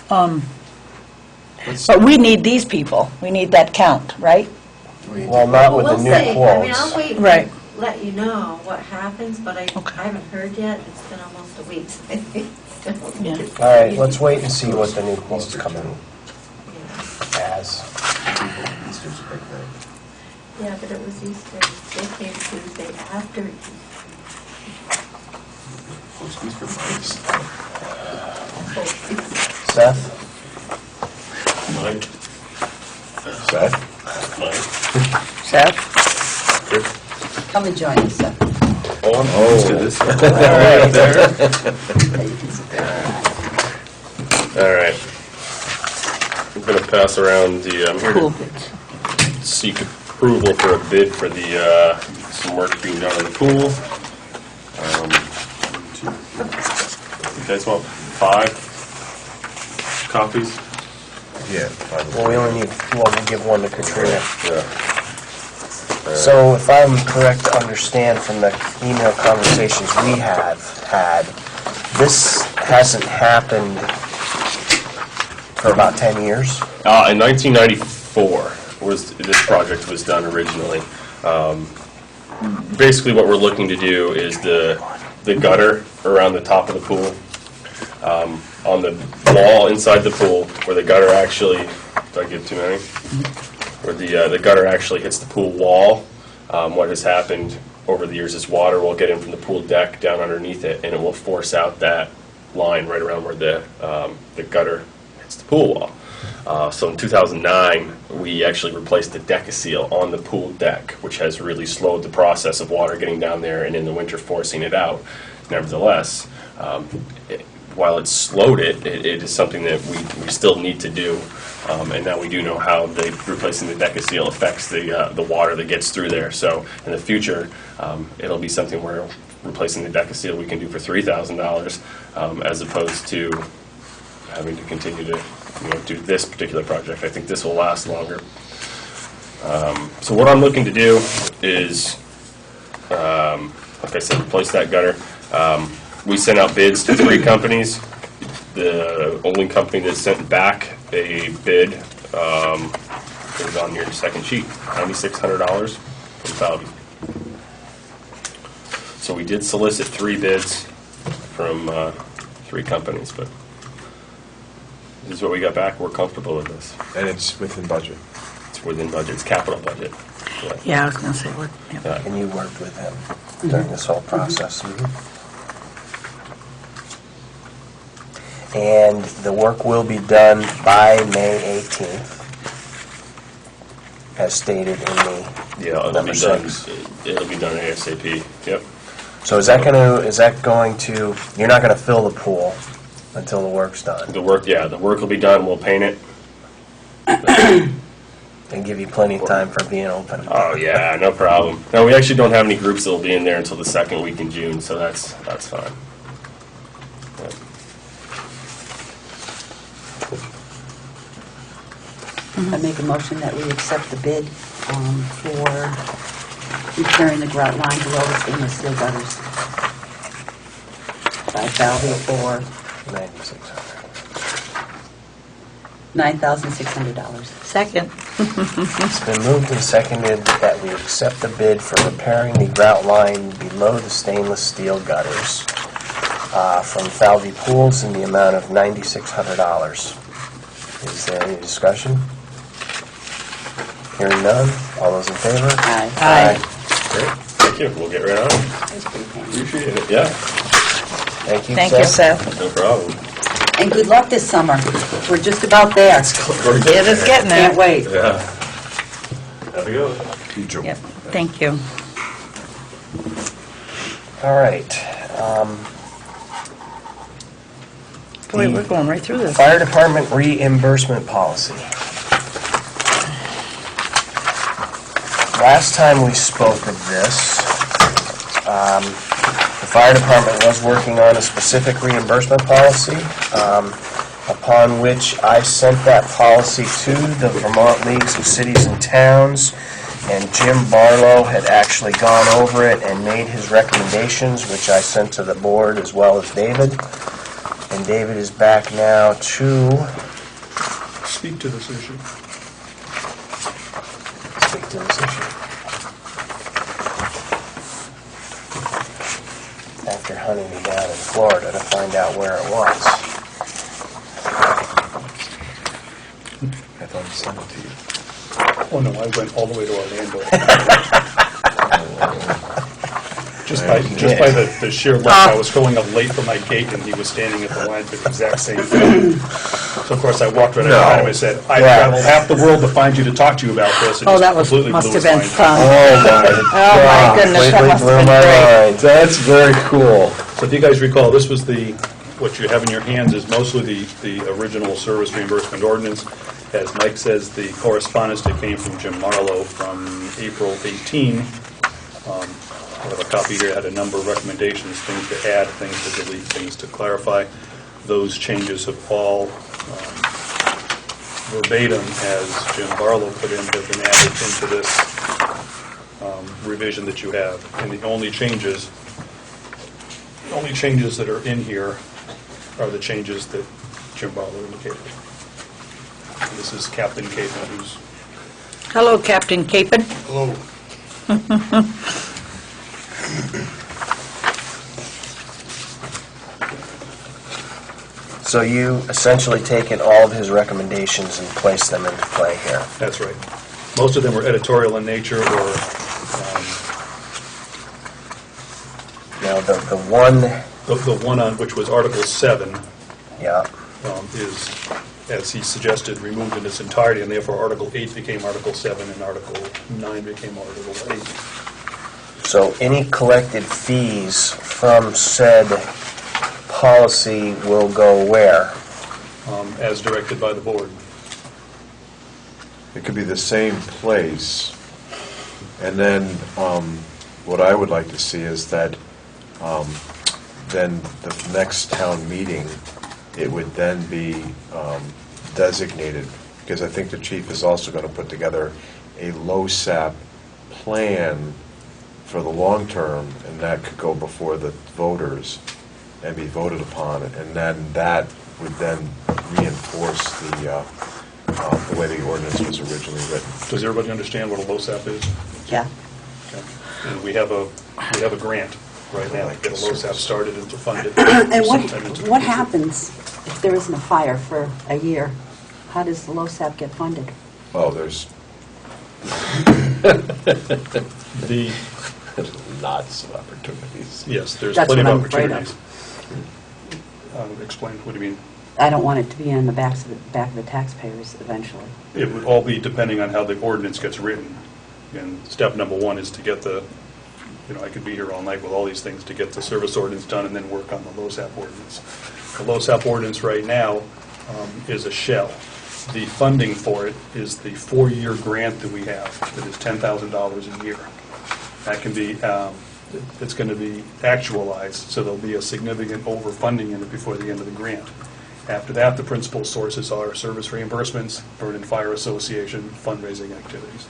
But we need these people. We need that count, right? Well, not with the We'll new see. I mean, quotes. I'll wait Right. and let you know what happens, but I Okay. haven't heard yet. It's been almost a week. So I think it's Yeah. still- All right, let's wait and see what the new quotes come in Yeah. as. Easter's a big thing. Yeah, but it was Easter. They came Tuesday after Easter. What's Easter Fridays? Seth? Mike? Seth? Mike? Seth? Come and join us, Seth. Oh, I'm used to this. All right, there. Yeah, you can sit there. All right. I'm going to pass around I'm here Cool. to seek approval for a bid for some work being done in the pool. You guys want 5 copies? Yeah. Well, we only need, well, we'll give one to Katrina. Yeah. So if I'm correct to understand from the email conversations we have had, this hasn't happened for about 10 years? In 1994 this project was done originally. Basically what we're looking to do is the gutter around the top of the pool, on the wall inside the pool where the gutter actually, did I give too many? Where the gutter actually hits the pool wall. What has happened over the years is water will get in from the pool deck down underneath it, and it will force out that line right around where the gutter hits the pool wall. So in 2009, we actually replaced the Decaseal on the pool deck, which has really slowed the process of water getting down there and in the winter forcing it out. Nevertheless, while it's slowed it is something that we still need to do. And now we do know how replacing the Decaseal affects the water that gets through there. So in the future, it'll be something where replacing the Decaseal we can do for $3,000 as opposed to having to continue to do this particular project. I think this will last longer. So what I'm looking to do is, like I said, replace that gutter. We sent out bids to 3 companies. The only company that sent back a bid is on your second sheet, $9,600 from Falvey. So we did solicit 3 bids from 3 companies, but this is what we got back. We're comfortable with this. And it's within budget. It's within budget. It's capital budget. Yeah, I was going to say, what, yeah. And you worked with him during this whole process. And the work will be done by May 18th, as stated in the number 6. It'll be done ASAP. Yep. So is that going to, you're not going to fill the pool until the work's done? The work will be done. We'll paint it. And give you plenty of time for being open. Oh yeah, no problem. No, we actually don't have any groups that will be in there until the 2nd week in June, so that's fine. Yep. I make a motion that we accept the bid for repairing the grout line below the stainless steel gutters by Falvey for $9,600. Second. It's been moved and seconded that we accept the bid for repairing the grout line below the stainless steel gutters from Falvey Pools in the amount of $9,600. Is there any discussion? Hearing none, all those in favor? Aye. Aye. Great. Thank you. We'll get right on it. That's pretty fancy. Appreciate it. Yeah. Thank you, Thank you, Seth. Seth. No problem. And good luck this summer. We're just about there. It is getting Can't there. wait. Yeah. Have a go. Yep, thank you. All right. Boy, we're going right through this. Fire Department reimbursement policy. Last time we spoke of this, the Fire Department was working on a specific reimbursement policy, upon which I sent that policy to the Vermont Leagues of Cities and Towns, and Jim Barlow had actually gone over it and made his recommendations, which I sent to the board as well as David. And David is back now to Speak to this issue. speak to this issue. After hunting me down in Florida to find out where it was. I thought he sent it to you. Oh, no, I went all the way to Orlando. Just by the sheer luck, I was going up late for my gate, and he was standing at the line for the exact same thing. So, of course, I walked right behind him and said, I traveled half the world to find you to talk to you about this. It Oh, just that was, completely must blew have his been mind. fun. Oh Oh, my goodness, that must have been great. That's very cool. So if you guys recall, this was what you have in your hands is mostly the original service reimbursement ordinance. As Mike says, the correspondence that came from Jim Marlowe from April 18. I have a copy here, had a number of recommendations, things to add, things to delete, things to clarify. Those changes have all verbatim as Jim Barlow put in have been added into this revision that you have. And the only changes that are in here are the changes that Jim Barlow indicated. And this is Captain Capen, who's... Hello, Captain Capen. Hello. So you essentially taken all of his recommendations and placed them into play here. That's right. Most of them were editorial in nature, or Now, the one, the one on which was Article 7 yeah, is, as he suggested, removed in its entirety, and therefore Article 8 became Article 7, and Article 9 became Article 8. so any collected fees from said policy will go where? As directed by the board. It could be the same place, and then what I would like to see is that then the next town meeting, it would then be designated, because I think the chief is also going to put together a LoSAP plan for the long term, and that could go before the voters and be voted upon, and then that would then reinforce the way the ordinance was originally written. Does everybody understand what a LoSAP is? Yeah. Okay. And we have a grant right now to get a LoSAP started and to fund it. And sometime into the what future. happens if there isn't a fire for a year? How does the LoSAP get funded? Oh, there's The lots of opportunities. Yes, there's That's plenty what of I'm afraid of. opportunities. Explain, what do you mean? I don't want it to be in the back of the taxpayers eventually. It would all be depending on how the ordinance gets written. And step number one is to get the, I could be here all night with all these things, to get the service ordinance done and then work on the LoSAP ordinance. The LoSAP ordinance right now is a shell. The funding for it is the 4-year grant that we have, that is $10,000 a year. That can be, it's going to be actualized, so there'll be a significant overfunding in it before the end of the grant. After that, the principal sources are service reimbursements, Vernon Fire Association, fundraising activities.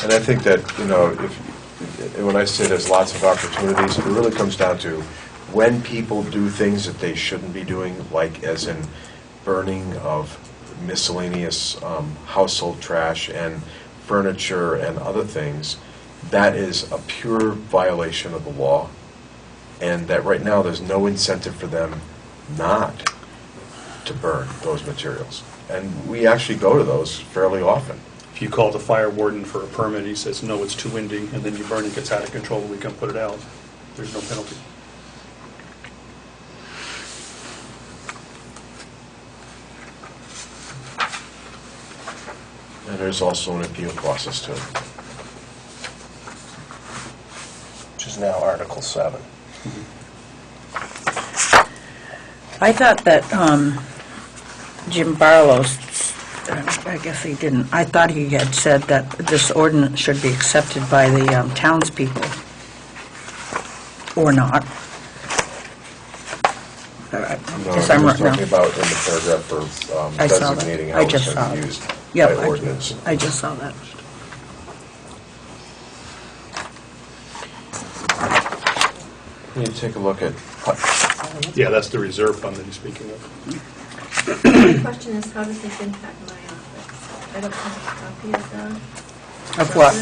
And I think that, when I say there's lots of opportunities, it really comes down to when people do things that they shouldn't be doing, like as in burning of miscellaneous household trash and furniture and other things, that is a pure violation of the law, and that right now there's no incentive for them not to burn those materials. And we actually go to those fairly often. If you call the fire warden for a permit, he says, no, it's too windy, and then your burning gets out of control, we can put it out. There's no penalty. And there's also an appeal process to it. Which is now Article 7. I thought that Jim Barlow's, I guess he didn't, I thought he had said that this ordinance should be accepted by the townspeople, or not. No, Guess he I'm was right talking now. about in the paragraph for I saw that. designating I how just it's saw going to it. be used Yep, by ordinance. I just saw that. You take a look at, Yeah, that's the reserve fund that he's speaking of. My question is, how does this impact my office? I don't have a copy of that. Of what?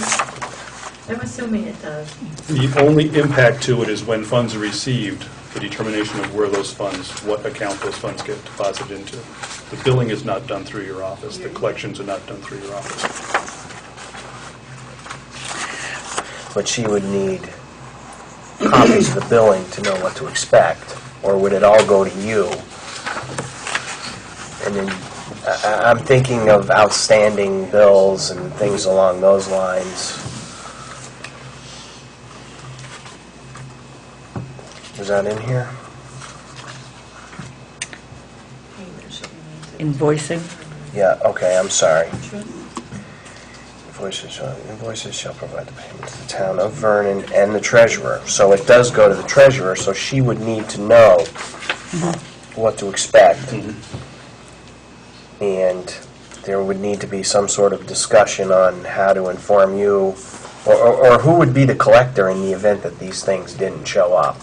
I'm assuming it does. The only impact to it is when funds are received, the determination of where those funds, what account those funds get deposited into. The billing is not done through your office. The collections are not done through your office. But she would need copies of the billing to know what to expect, or would it all go to you? And then, I'm thinking of outstanding bills and things along those lines. Is that in here? Invoicing? Yeah, okay, I'm sorry. Invoices shall provide the payment to the town of Vernon and the treasurer. So it does go to the treasurer, so she would need to know what to expect. and there would need to be some sort of discussion on how to inform you, or who would be the collector in the event that these things didn't show up.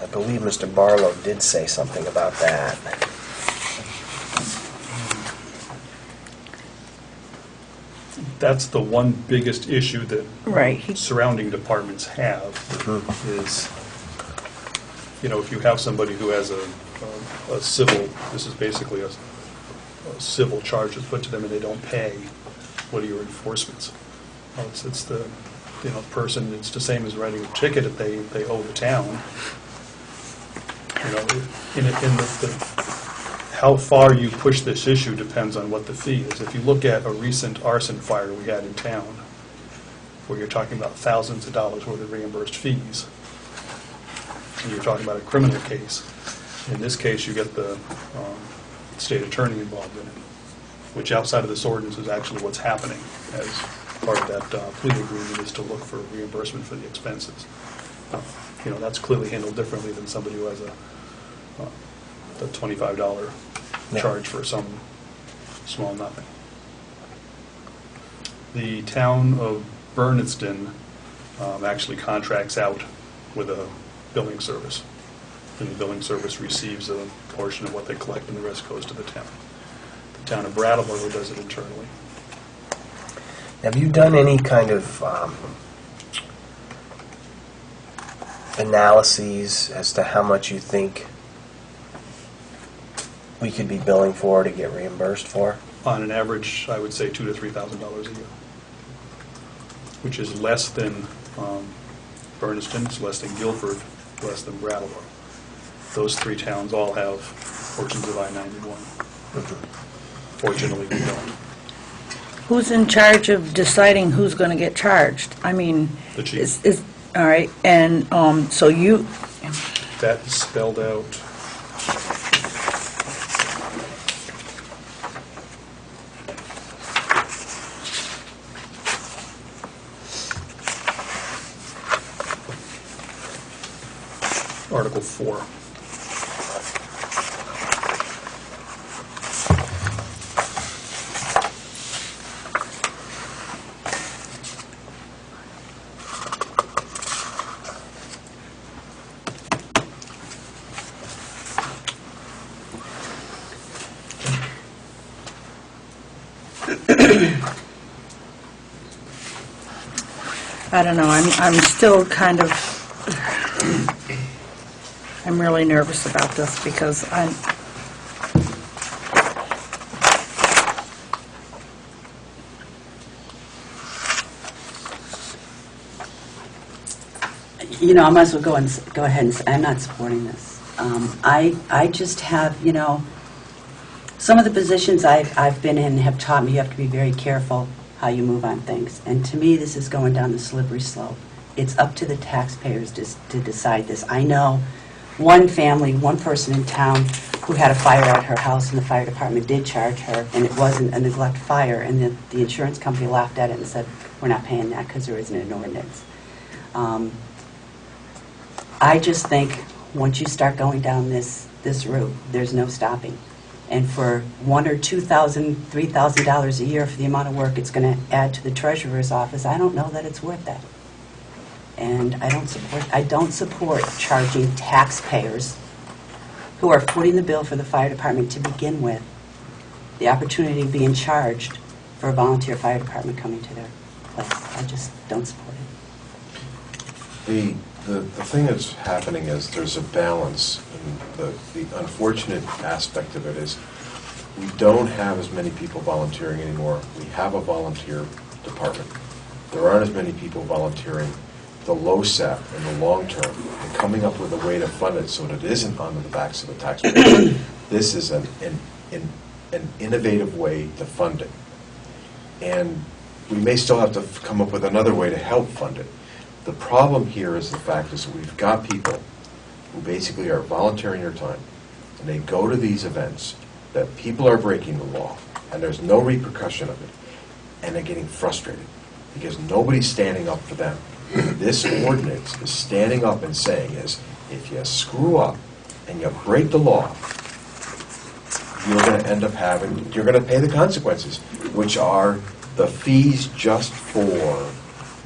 I believe Mr. Barlow did say something about that. That's the one biggest issue that Right. surrounding departments have, is, if you have somebody who has a civil, this is basically a civil charge that's put to them and they don't pay, what are your enforcements? Well, it's the, person, it's the same as writing a ticket if they owe the town. How far you push this issue depends on what the fee is. If you look at a recent arson fire we had in town, where you're talking about thousands of dollars worth of reimbursed fees, and you're talking about a criminal case, in this case you get the state attorney involved in it, which outside of this ordinance is actually what's happening as part of that plea agreement, is to look for reimbursement for the expenses. That's clearly handled differently than somebody who has the $25 charge for some small nothing. The town of Berniston actually contracts out with a billing service, and the billing service receives a portion of what they collect and the rest goes to the town. The town of Brattleboro does it internally. Have you done any kind of analyses as to how much you think we could be billing for to get reimbursed for? On an average, I would say $2,000 to $3,000 a year, which is less than Berniston, it's less than Guilford, less than Brattleboro. Those three towns all have portions of I-91. Fortunately, we don't. Who's in charge of deciding who's going to get charged? I mean, The chief. All right, and so you, That is spelled out. Article 4. I don't know, I'm still kind of, I'm really nervous about this because I might as well go ahead and say, I'm not supporting this. I just have, some of the positions I've been in have taught me you have to be very careful how you move on things. And to me, this is going down the slippery slope. It's up to the taxpayers to decide this. I know one family, one person in town who had a fire at her house, and the fire department did charge her, and it wasn't a neglect fire, and the insurance company laughed at it and said, we're not paying that because there isn't an ordinance. I just think once you start going down this route, there's no stopping. And for $1,000 or $2,000, $3,000 a year for the amount of work it's going to add to the treasurer's office, I don't know that it's worth that. And I don't support charging taxpayers who are footing the bill for the fire department to begin with the opportunity of being charged for a volunteer fire department coming to their place. I just don't support it. The thing that's happening is there's a balance, and the unfortunate aspect of it is we don't have as many people volunteering anymore. We have a volunteer department. There aren't as many people volunteering the LoSAP in the long term, and coming up with a way to fund it so that it isn't on the backs of the taxpayer. This is an innovative way to fund it. And we may still have to come up with another way to help fund it. The problem here is the fact is we've got people who basically are volunteering their time, and they go to these events that people are breaking the law, and there's no repercussion of it, and they're getting frustrated because nobody's standing up for them. This ordinance is standing up and saying is, if you screw up and you break the law, you're going to end up you're going to pay the consequences, which are the fees just for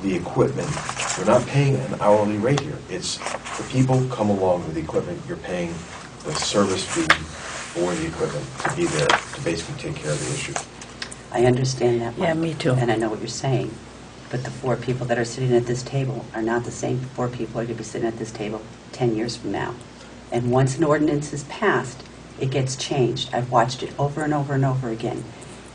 the equipment. You're not paying an hourly rate here. It's the people come along with the equipment, you're paying the service fee for the equipment to be there to basically take care of the issue. I understand that, Mike. Yeah, me too. And I know what you're saying, but the 4 people that are sitting at this table are not the same 4 people are going to be sitting at this table 10 years from now. And once an ordinance is passed, it gets changed. I've watched it over and over and over again.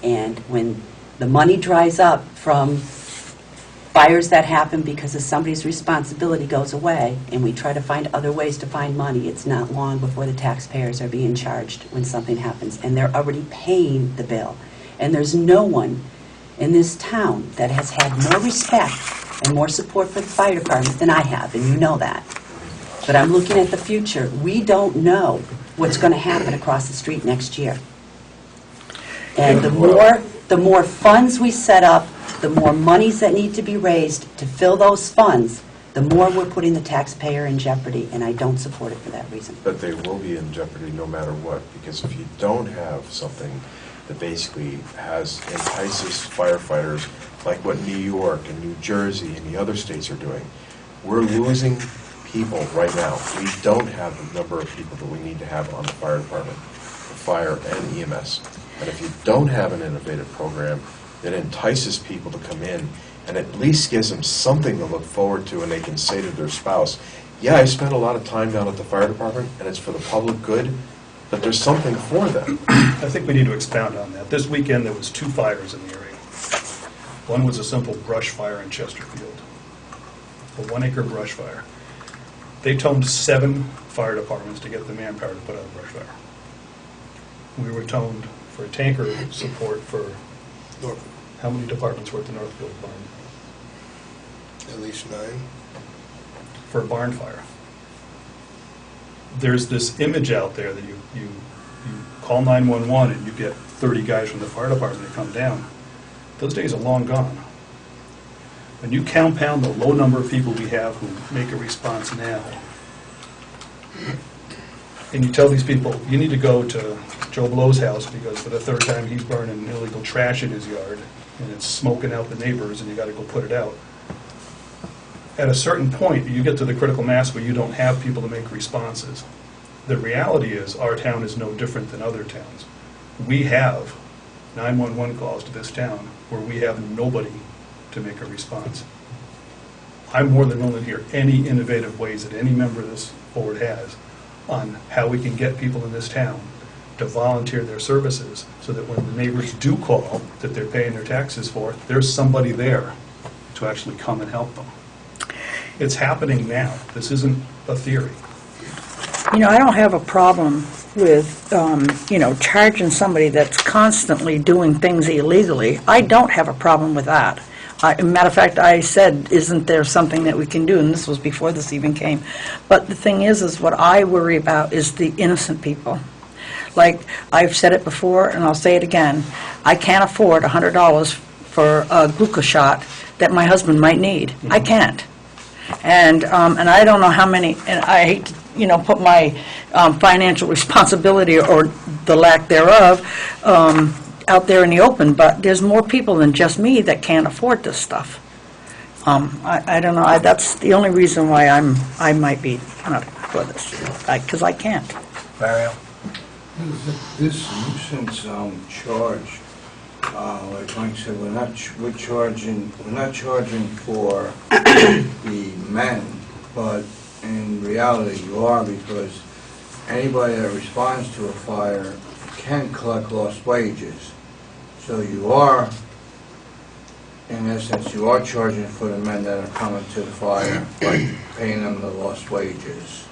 And when the money dries up from fires that happen because of somebody's responsibility goes away, and we try to find other ways to find money, it's not long before the taxpayers are being charged when something happens, and they're already paying the bill. And there's no one in this town that has had more respect and more support for the fire department than I have, and you know that. But I'm looking at the future. We don't know what's going to happen across the street next year. And the more funds we set up, the more monies that need to be raised to fill those funds, the more we're putting the taxpayer in jeopardy, and I don't support it for that reason. But they will be in jeopardy no matter what, because if you don't have something that basically entices firefighters, like what New York and New Jersey and the other states are doing, we're losing people right now. We don't have the number of people that we need to have on the fire department, fire and EMS. And if you don't have an innovative program that entices people to come in and at least gives them something to look forward to, and they can say to their spouse, yeah, I spent a lot of time down at the fire department and it's for the public good, but there's something for them. I think we need to expound on that. This weekend, there was 2 fires in the area. One was a simple brush fire in Chesterfield, a 1-acre brush fire. They toned 7 fire departments to get the manpower to put out a brush fire. We were toned for a tanker support for Northfield. How many departments were at the Northfield barn? At least 9. For a barn fire. There's this image out there that you call 911 and you get 30 guys from the fire department to come down. Those days are long gone. When you compound the low number of people we have who make a response now, and you tell these people, you need to go to Joe Blow's house because for the 3rd time he's burning illegal trash in his yard and it's smoking out the neighbors and you got to go put it out. At a certain point, you get to the critical mass where you don't have people to make responses. The reality is our town is no different than other towns. We have 911 calls to this town where we have nobody to make a response. I'm more than willing to hear any innovative ways that any member of this board has on how we can get people in this town to volunteer their services so that when the neighbors do call that they're paying their taxes for, there's somebody there to actually come and help them. It's happening now. This isn't a theory. You know, I don't have a problem with, charging somebody that's constantly doing things illegally. I don't have a problem with that. Matter of fact, I said, isn't there something that we can do? And this was before this even came. But the thing is what I worry about is the innocent people. Like, I've said it before, and I'll say it again. I can't afford $100 for a glucose shot that my husband might need. I can't. And I don't know how many, and I hate to, put my financial responsibility or the lack thereof out there in the open, but there's more people than just me that can't afford this stuff. I don't know, that's the only reason why I might be not for this, because I can't. Mario? This nuisance charge, like Mike said, we're not charging for the men, but in reality you are, because anybody that responds to a fire can collect lost wages. So you are, in essence, you are charging for the men that are coming to the fire by paying them the lost wages.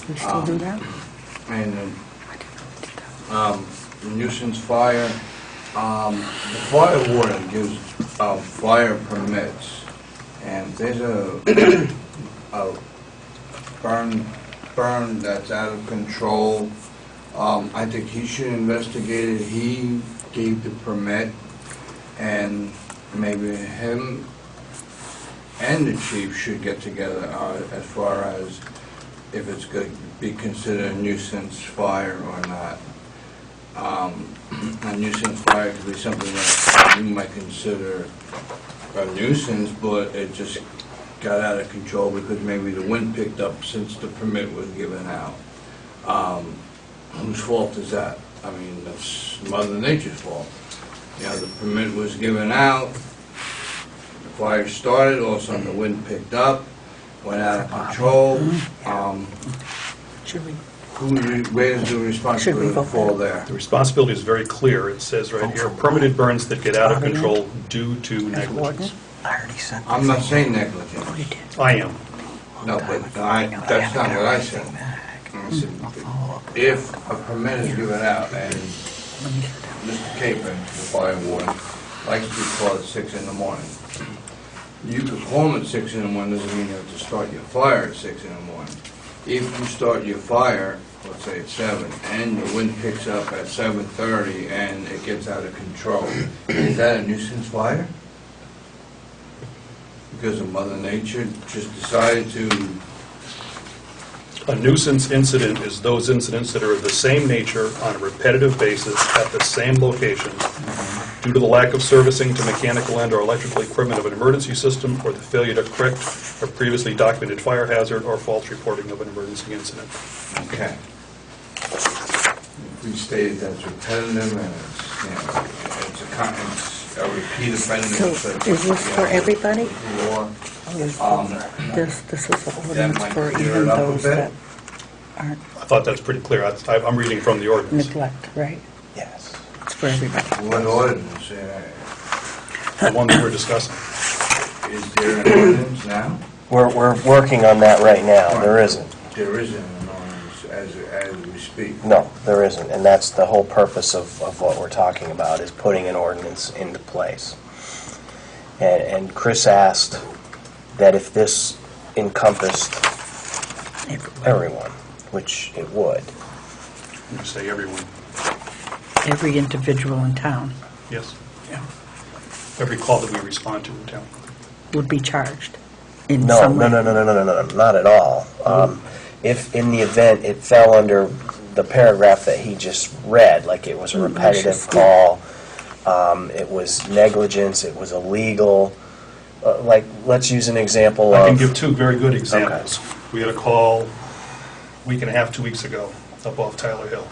You still do that? And the nuisance fire, the fire warden gives fire permits, and there's a burn that's out of control. I think he should investigate it. He gave the permit, and maybe him and the chief should get together as far as if it's going to be considered a nuisance fire or not. A nuisance fire could be something that you might consider a nuisance, but it just got out of control because maybe the wind picked up since the permit was given out. Whose fault is that? I mean, that's Mother Nature's fault. You know, the permit was given out, the fire started, all of a sudden the wind picked up, went out of control. Should we? Where's the responsibility go fall for there? The responsibility is very clear. It says right here, permitted burns that get out of control due to negligence. I already sent I'm not saying negligence. Oh, you did. I am. No, but that's not what I said. I said, if a permit is given out and Mr. Capron, the fire warden, likes to be called at 6 in the morning, you could call him at 6 in the morning, doesn't mean you have to start your fire at 6 in the morning. If you start your fire, let's say at 7, and the wind picks up at 7:30 and it gets out of control, is that a nuisance fire? Because of Mother Nature just decided to... A nuisance incident is those incidents that are of the same nature on a repetitive basis at the same locations due to the lack of servicing to mechanical and or electrical equipment of an emergency system or the failure to correct a previously documented fire hazard or false reporting of an emergency incident. Okay. We stated that's repetitive and it's, you know, it's a repeat offender. So is this for everybody? Law. This is the That ordinance might for clear even it up a those bit. that aren't I thought that's pretty clear. I'm reading from the ordinance. neglect, right? Yes. It's for everybody. What ordinance? The one that we're discussing. Is there an ordinance now? We're working on that right now. There isn't. There isn't an ordinance as we speak. No, there isn't, and that's the whole purpose of what we're talking about, is putting an ordinance into place. And Chris asked that if this encompassed everyone, which it would. You say everyone. Every individual in town Yes. Yeah. Every call that we respond to in town. would be charged in No, some way. no, not at all. If in the event it fell under the paragraph that he just read, like it was a repetitive call, it was negligence, it was illegal, like, let's use an example of... I can give two very good examples. We had a call a week and a half, 2 weeks ago, up off Tyler Hill.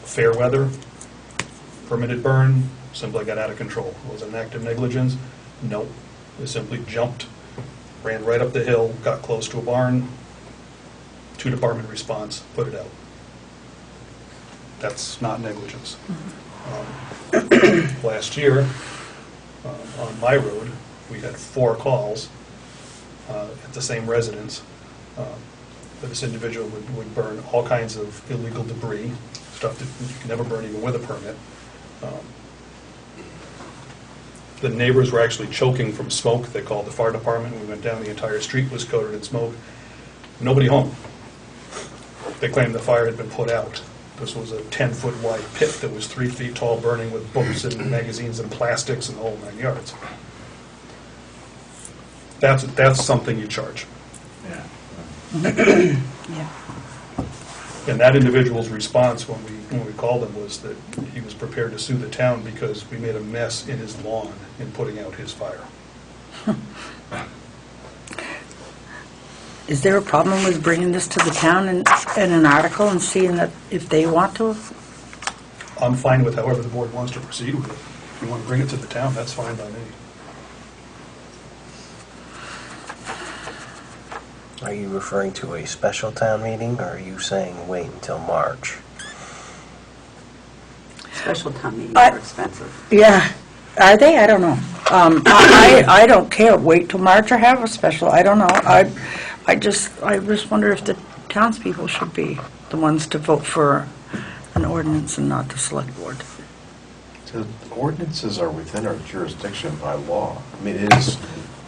Fair weather, permitted burn, simply got out of control. Was it an act of negligence? No. They simply jumped, ran right up the hill, got close to a barn, 2-department response, put it out. That's not negligence. Last year, on my road, we had 4 calls at the same residence. That this individual would burn all kinds of illegal debris, stuff that you can never burn even with a permit. The neighbors were actually choking from smoke. They called the fire department. We went down, the entire street was coated in smoke. Nobody home. They claimed the fire had been put out. This was a 10-foot wide pit that was 3 feet tall, burning with books and magazines and plastics and the whole 9 yards. That's something you charge. Yeah. Yeah. And that individual's response when we called him was that he was prepared to sue the town because we made a mess in his lawn in putting out his fire. Is there a problem with bringing this to the town in an article and seeing that if they want to? I'm fine with however the board wants to proceed with it. If you want to bring it to the town, that's fine by me. Are you referring to a special town meeting, or are you saying wait until March? Special town meetings I- are expensive. Yeah. Are they? I don't know. I don't care. Wait till March or have a special. I don't know. I just wonder if the townspeople should be the ones to vote for an ordinance and not the select board. The ordinances are within our jurisdiction by law. I mean, it is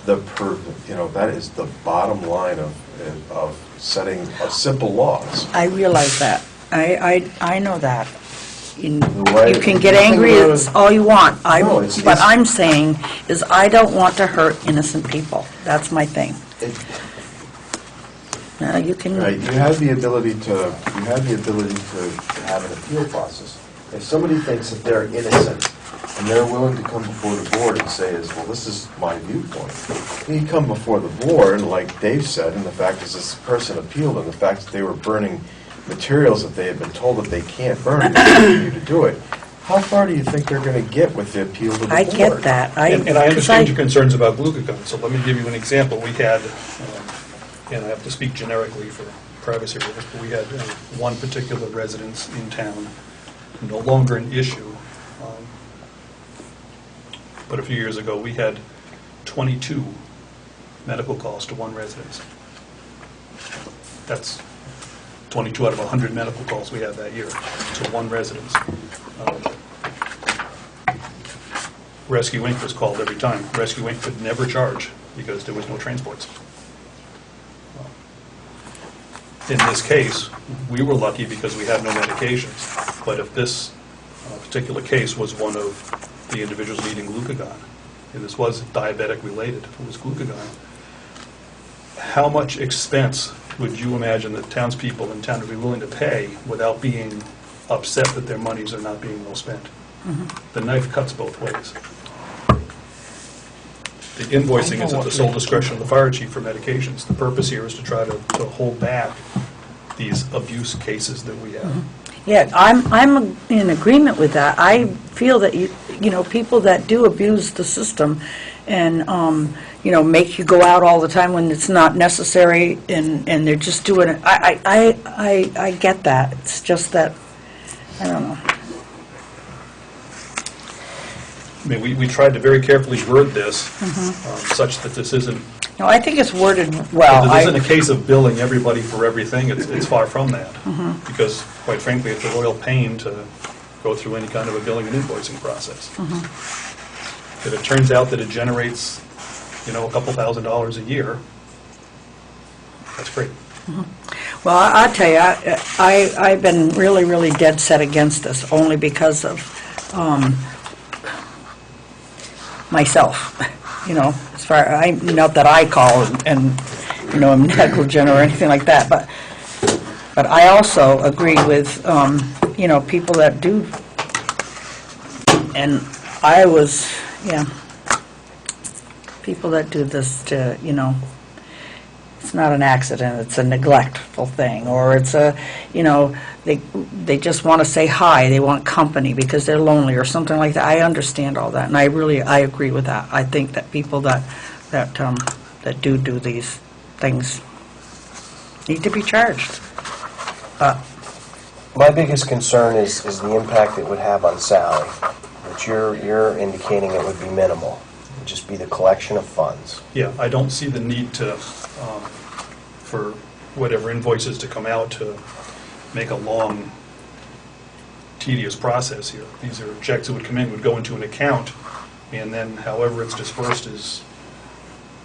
that is the bottom line of setting simple laws. I realize that. I know that. You way- can get angry as all you want. No, it's- What I'm saying is I don't want to hurt innocent people. That's my thing. You can, Right, you have the ability to have an appeal process. If somebody thinks that they're innocent and they're willing to come before the board and say, well, this is my viewpoint, you come before the board, like Dave said, and the fact is this person appealed, and the fact that they were burning materials that they had been told that they can't burn, and they continue to do it. How far do you think they're going to get with the appeal to the board? I get that. And I understand your concerns about glucagon, so let me give you an example. We had, and I have to speak generically for privacy reasons, but we had one particular residence in town, no longer an issue, but a few years ago, we had 22 medical calls to one residence. That's 22 out of 100 medical calls we had that year to one residence. Rescue Inc. was called every time. Rescue Inc. could never charge because there was no transports. In this case, we were lucky because we had no medications. But if this particular case was one of the individuals needing glucagon, and this was diabetic related, it was glucagon, how much expense would you imagine that townspeople in town would be willing to pay without being upset that their monies are not being well spent? The knife cuts both ways. The invoicing is at the sole discretion of the fire chief for medications. The purpose here is to try to hold back these abuse cases that we have. yeah, I'm in agreement with that. I feel that, you know, people that do abuse the system and, you know, make you go out all the time when it's not necessary, and they're just doing it. I get that. It's just that, I don't know. I mean, we tried to very carefully word this such that this isn't, No, I think it's worded well. this isn't a case of billing everybody for everything. It's far from that. Because, quite frankly, it's a royal pain to go through any kind of a billing and invoicing process. If it turns out that it generates, you know, a couple $1,000s a year, that's great. Well, I'll tell you, I've been really, really dead set against this, only because of myself, you know, as far, not that I call and, you know, I'm negligent or anything like that, but I also agree with, you know, people that do, and I was, yeah, people that do this to, you know, it's not an accident, it's a neglectful thing, or it's a, you know, they just want to say hi, they want company because they're lonely or something like that. I understand all that, and I agree with that. I think that people that do these things need to be charged. My biggest concern is the impact it would have on Sally, which you're indicating it would be minimal. It would just be the collection of funds. Yeah, I don't see the need to, for whatever invoices to come out to make a long, tedious process here. These are checks that would come in, would go into an account, and then however it's dispersed is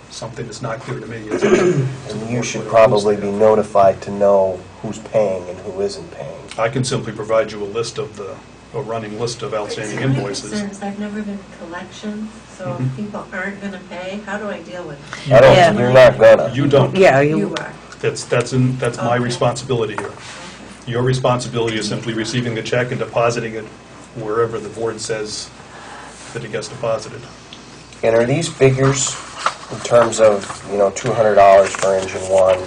something that's not clear to me. And you should probably be notified to know who's paying and who isn't paying. I can simply provide you a list of a running list of outstanding invoices. I've never been in collection, so if people aren't going to pay, how do I deal with it? I don't, Yeah. you're not gonna. You don't. Yeah, You are. That's my responsibility here. Your responsibility is simply receiving the check and depositing it wherever the board says that it gets deposited. And are these figures, in terms of, you know, $200 for engine one,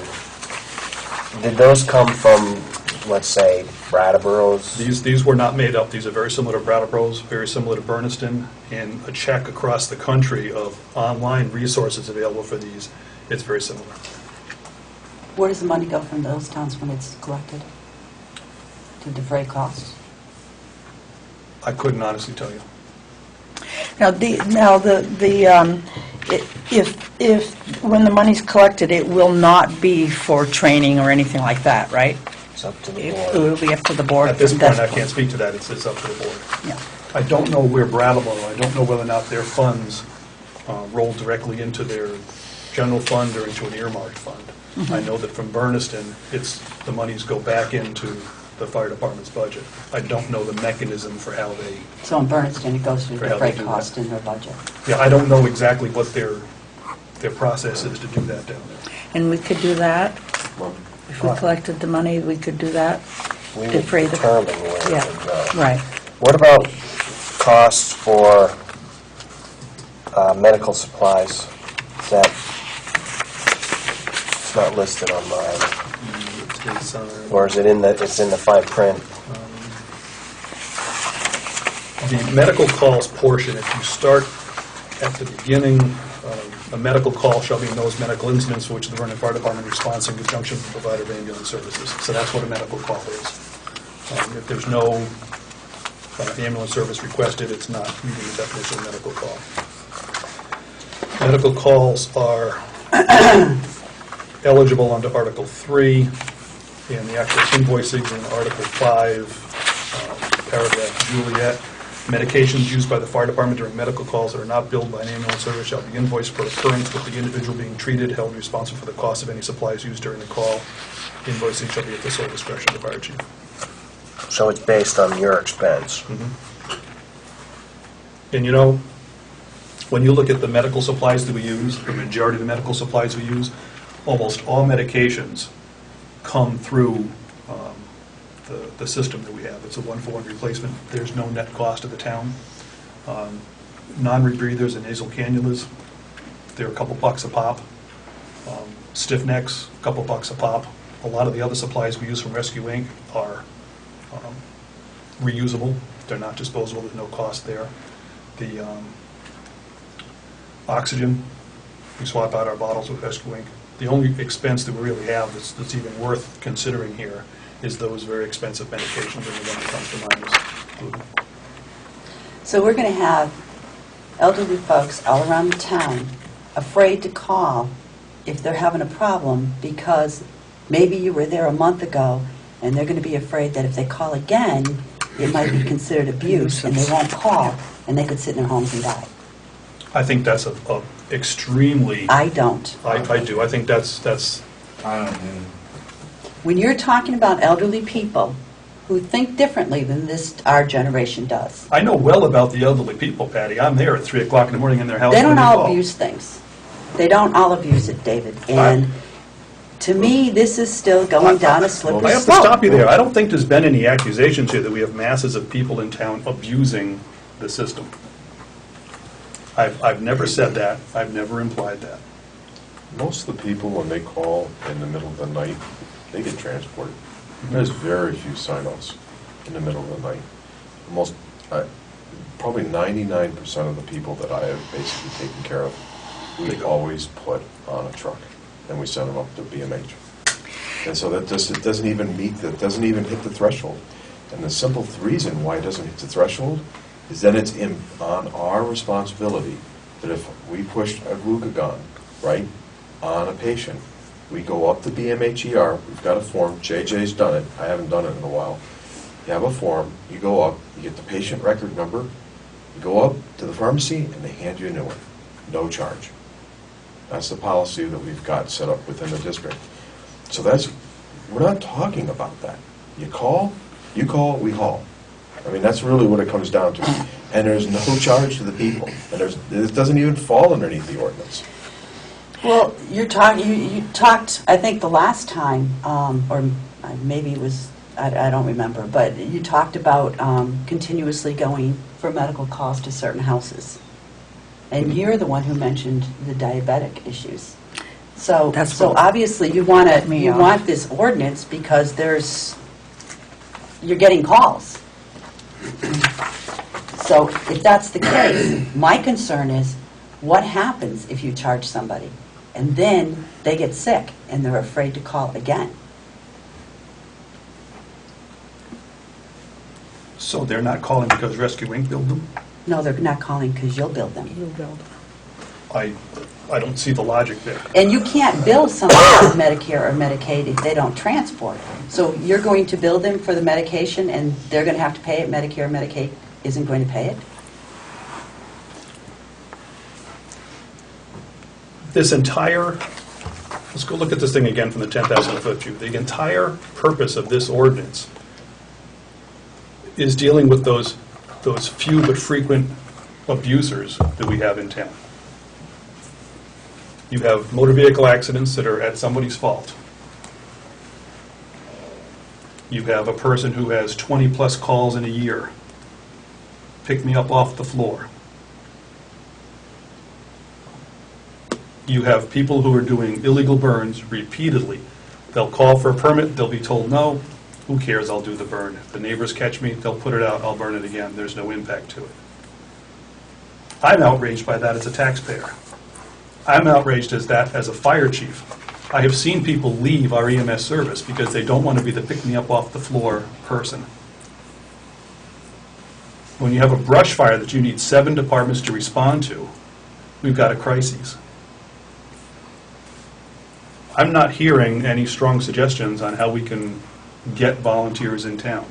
did those come from, let's say, Brattleboro's? These were not made up. These are very similar to Brattleboro's, very similar to Berniston, and a check across the country of online resources available for these, it's very similar. Where does the money go from those towns when it's collected? To defray costs? I couldn't honestly tell you. If when the money's collected, it will not be for training or anything like that, right? It's up to the It board. will be up to the board. At this point, I can't speak to that. It's up to the board. Yeah. I don't know where Brattleboro, I don't know whether or not their funds roll directly into their general fund or into an earmarked fund. I know that from Berniston, the monies go back into the fire department's budget. I don't know the mechanism for how they, So in Berniston, it goes to For how defray they do cost that. in their budget. yeah, I don't know exactly what their process is to do that down there. And we could do that. If we collected the money, we could do that? We To would free the- determine where it Yeah, would go. right. What about costs for medical supplies? Is that, it's not listed on mine, It's, or is it in the, it's in the fine print? the medical calls portion, if you start at the beginning, a medical call shall be in those medical incidents for which the Vernon Fire Department responds in conjunction with the provider of ambulance services. So that's what a medical call is. If there's no ambulance service requested, it's not meeting the definition of medical call. Medical calls are eligible under Article 3, and the actual invoicing in Article 5, paragraph Juliet. Medications used by the fire department during medical calls that are not billed by an ambulance service shall be invoiced per occurrence, with the individual being treated held responsible for the cost of any supplies used during the call. Invoicing shall be at the sole discretion of the fire chief. So it's based on your expense. And you know, when you look at the medical supplies that we use, the majority of the medical supplies we use, almost all medications come through the system that we have. It's a one-for-one replacement. There's no net cost to the town. Non-rebreathers and nasal cannulas, they're a couple bucks a pop. Stiff necks, a couple bucks a pop. A lot of the other supplies we use from Rescue Inc. are reusable. They're not disposable. There's no cost there. The oxygen, we swap out our bottles with Rescue Inc. The only expense that we really have that's even worth considering here is those very expensive medications, and the one that comes to mind is gluten. So we're going to have elderly folks all around the town afraid to call if they're having a problem because maybe you were there a month ago and they're going to be afraid that if they call again, it might be considered abuse and they won't call and they could sit in their homes and die. I think that's a extremely... I don't. I do. I think that's I don't know. When you're talking about elderly people who think differently than our generation does, I know well about the elderly people, Patty. I'm there at 3 o'clock in the morning in their house. they when don't all call. abuse things. They don't all abuse it, David. And to me, this is still going down a slippery I have to slope. stop you there. I don't think there's been any accusations here that we have masses of people in town abusing the system. I've never said that. I've never implied that. Most of the people, when they call in the middle of the night, they get transported. There's very few sign-offs in the middle of the night. Most, probably 99% of the people that I have basically taken care of, we always put on a truck, and we send them up to BMH. And so that just, it doesn't even meet, that doesn't even hit the threshold. And the simple reason why it doesn't hit the threshold is that it's on our responsibility that if we push a glucagon, right, on a patient, we go up to BMHER, we've got a form, JJ's done it, I haven't done it in a while. You have a form, you go up, you get the patient record number, you go up to the pharmacy, and they hand you a new one, no charge. That's the policy that we've got set up within the district. So we're not talking about that. You call, we haul. I mean, that's really what it comes down to. And there's no charge to the people. And it doesn't even fall underneath the ordinance. Well, you talked, I think the last time, or maybe it was, I don't remember, but you talked about continuously going for medical calls to certain houses. And you're the one who mentioned the diabetic issues. So obviously you want this ordinance because you're getting calls. So if that's the case, my concern is what happens if you charge somebody and then they get sick and they're afraid to call again? So they're not calling because Rescue Inc. billed them? No, they're not calling because you'll bill them. I don't see the logic there. And you can't bill somebody with Medicare or Medicaid if they don't transport. So you're going to bill them for the medication and they're going to have to pay it, Medicare or Medicaid isn't going to pay it? Let's go look at this thing again from the 10,000-foot view. The entire purpose of this ordinance is dealing with those few but frequent abusers that we have in town. You have motor vehicle accidents that are at somebody's fault. You have a person who has 20-plus calls in a year. Pick me up off the floor. You have people who are doing illegal burns repeatedly. They'll call for a permit, they'll be told no, who cares, I'll do the burn. If the neighbors catch me, they'll put it out, I'll burn it again, there's no impact to it. I'm outraged by that as a taxpayer. I'm outraged as a fire chief. I have seen people leave our EMS service because they don't want to be the pick-me-up-off-the-floor person. When you have a brush fire that you need 7 departments to respond to, we've got a crisis. I'm not hearing any strong suggestions on how we can get volunteers in town.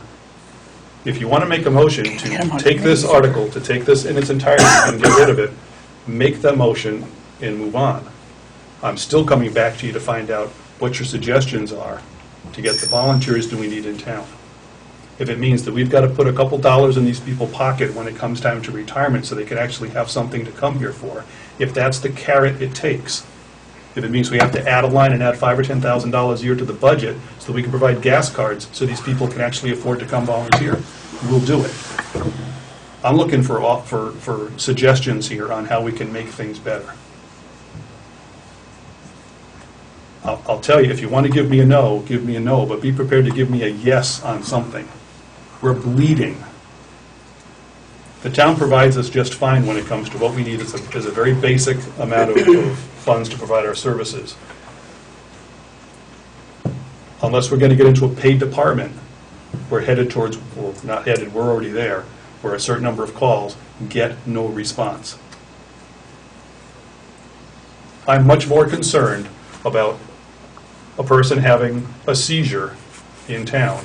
If you want to make a motion to take this article, to take this in its entirety and get rid of it, make the motion and move on. I'm still coming back to you to find out what your suggestions are to get the volunteers do we need in town. If it means that we've got to put a couple dollars in these people's pocket when it comes time to retirement so they can actually have something to come here for, if that's the carrot it takes, if it means we have to add a line and add $5,000 or $10,000 a year to the budget so that we can provide gas cards so these people can actually afford to come volunteer, we'll do it. I'm looking for suggestions here on how we can make things better. I'll tell you, if you want to give me a no, but be prepared to give me a yes on something. We're bleeding. The town provides us just fine when it comes to what we need as a very basic amount of funds to provide our services. Unless we're going to get into a paid department, we're headed towards, or not headed, we're already there, where a certain number of calls get no response. I'm much more concerned about a person having a seizure in town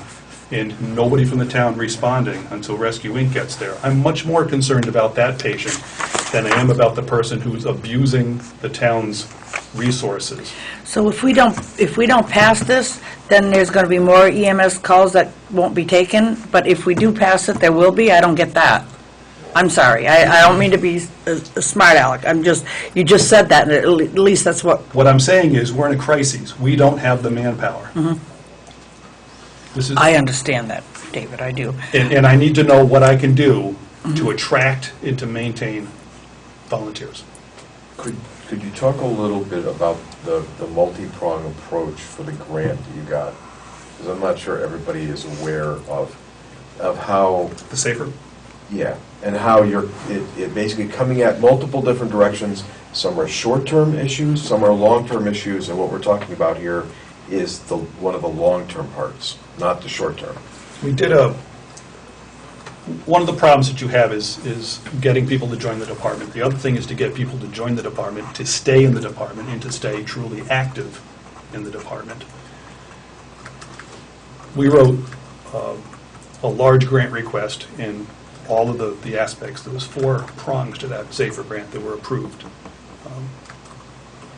and nobody from the town responding until Rescue Inc. gets there. I'm much more concerned about that patient than I am about the person who's abusing the town's resources. So if we don't pass this, then there's going to be more EMS calls that won't be taken, but if we do pass it, there will be? I don't get that. I'm sorry, I don't mean to be a smart aleck, you just said that, and at least that's what... What I'm saying is, we're in a crisis. We don't have the manpower. This is, I understand that, David, I do. and I need to know what I can do to attract and to maintain volunteers. Could you talk a little bit about the multi-pronged approach for the grant that you got? Because I'm not sure everybody is aware of how... The safer? Yeah, and how it basically coming at multiple different directions. Some are short-term issues, some are long-term issues, and what we're talking about here is one of the long-term parts, not the short-term. We did one of the problems that you have is getting people to join the department. The other thing is to get people to join the department, to stay in the department, and to stay truly active in the department. We wrote a large grant request in all of the aspects. There was 4 prongs to that SAFER grant that were approved.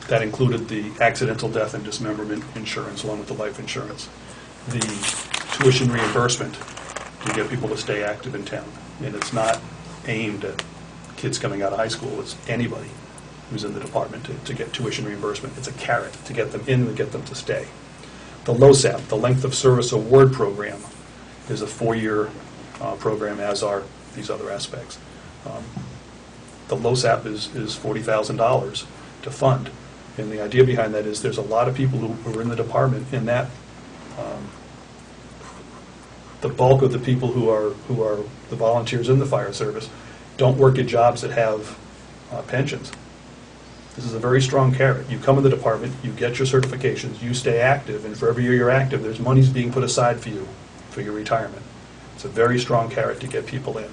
That included the accidental death and dismemberment insurance along with the life insurance, the tuition reimbursement to get people to stay active in town. And it's not aimed at kids coming out of high school, it's anybody who's in the department to get tuition reimbursement. It's a carrot to get them in and get them to stay. The LOSAP, the Length of Service Award Program, is a 4-year program, as are these other aspects. The LOSAP is $40,000 to fund. And the idea behind that is there's a lot of people who are in the department, and that the bulk of the people who are the volunteers in the fire service don't work at jobs that have pensions. This is a very strong carrot. You come in the department, you get your certifications, you stay active, and for every year you're active, there's monies being put aside for you for your retirement. It's a very strong carrot to get people in.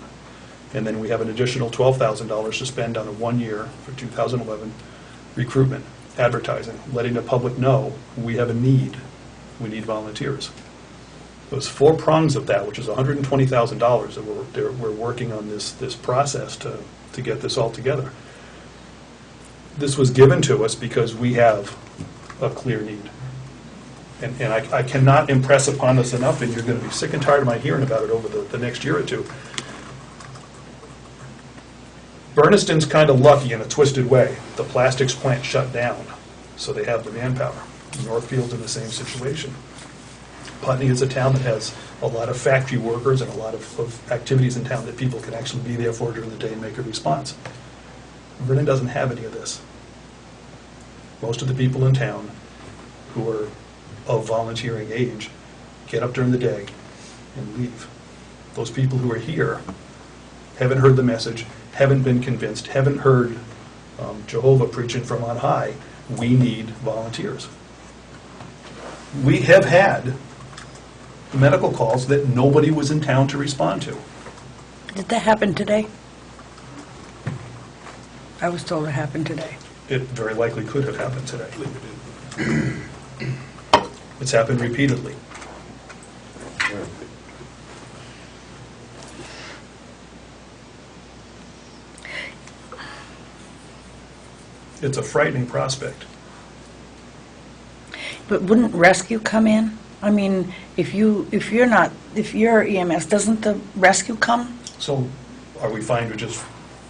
And then we have an additional $12,000 to spend on a 1-year for 2011 recruitment, advertising, letting the public know we have a need. We need volunteers. Those 4 prongs of that, which is $120,000 that we're working on this process to get this all together. This was given to us because we have a clear need. And I cannot impress upon us enough, and you're going to be sick and tired of my hearing about it over the next year or two. Berniston's kind of lucky in a twisted way. The plastics plant shut down, so they have the manpower. Northfield's in the same situation. Putney is a town that has a lot of factory workers and a lot of activities in town that people can actually be there for during the day and make a response. Vernon doesn't have any of this. Most of the people in town who are of volunteering age get up during the day and leave. Those people who are here haven't heard the message, haven't been convinced, haven't heard Jehovah preaching from on high. We need volunteers. We have had medical calls that nobody was in town to respond to. Did that happen today? I was told it happened today. It very likely could have happened today. It's happened repeatedly. It's a frightening prospect. But wouldn't rescue come in? I mean, if you're EMS, doesn't the rescue come? So are we fine with just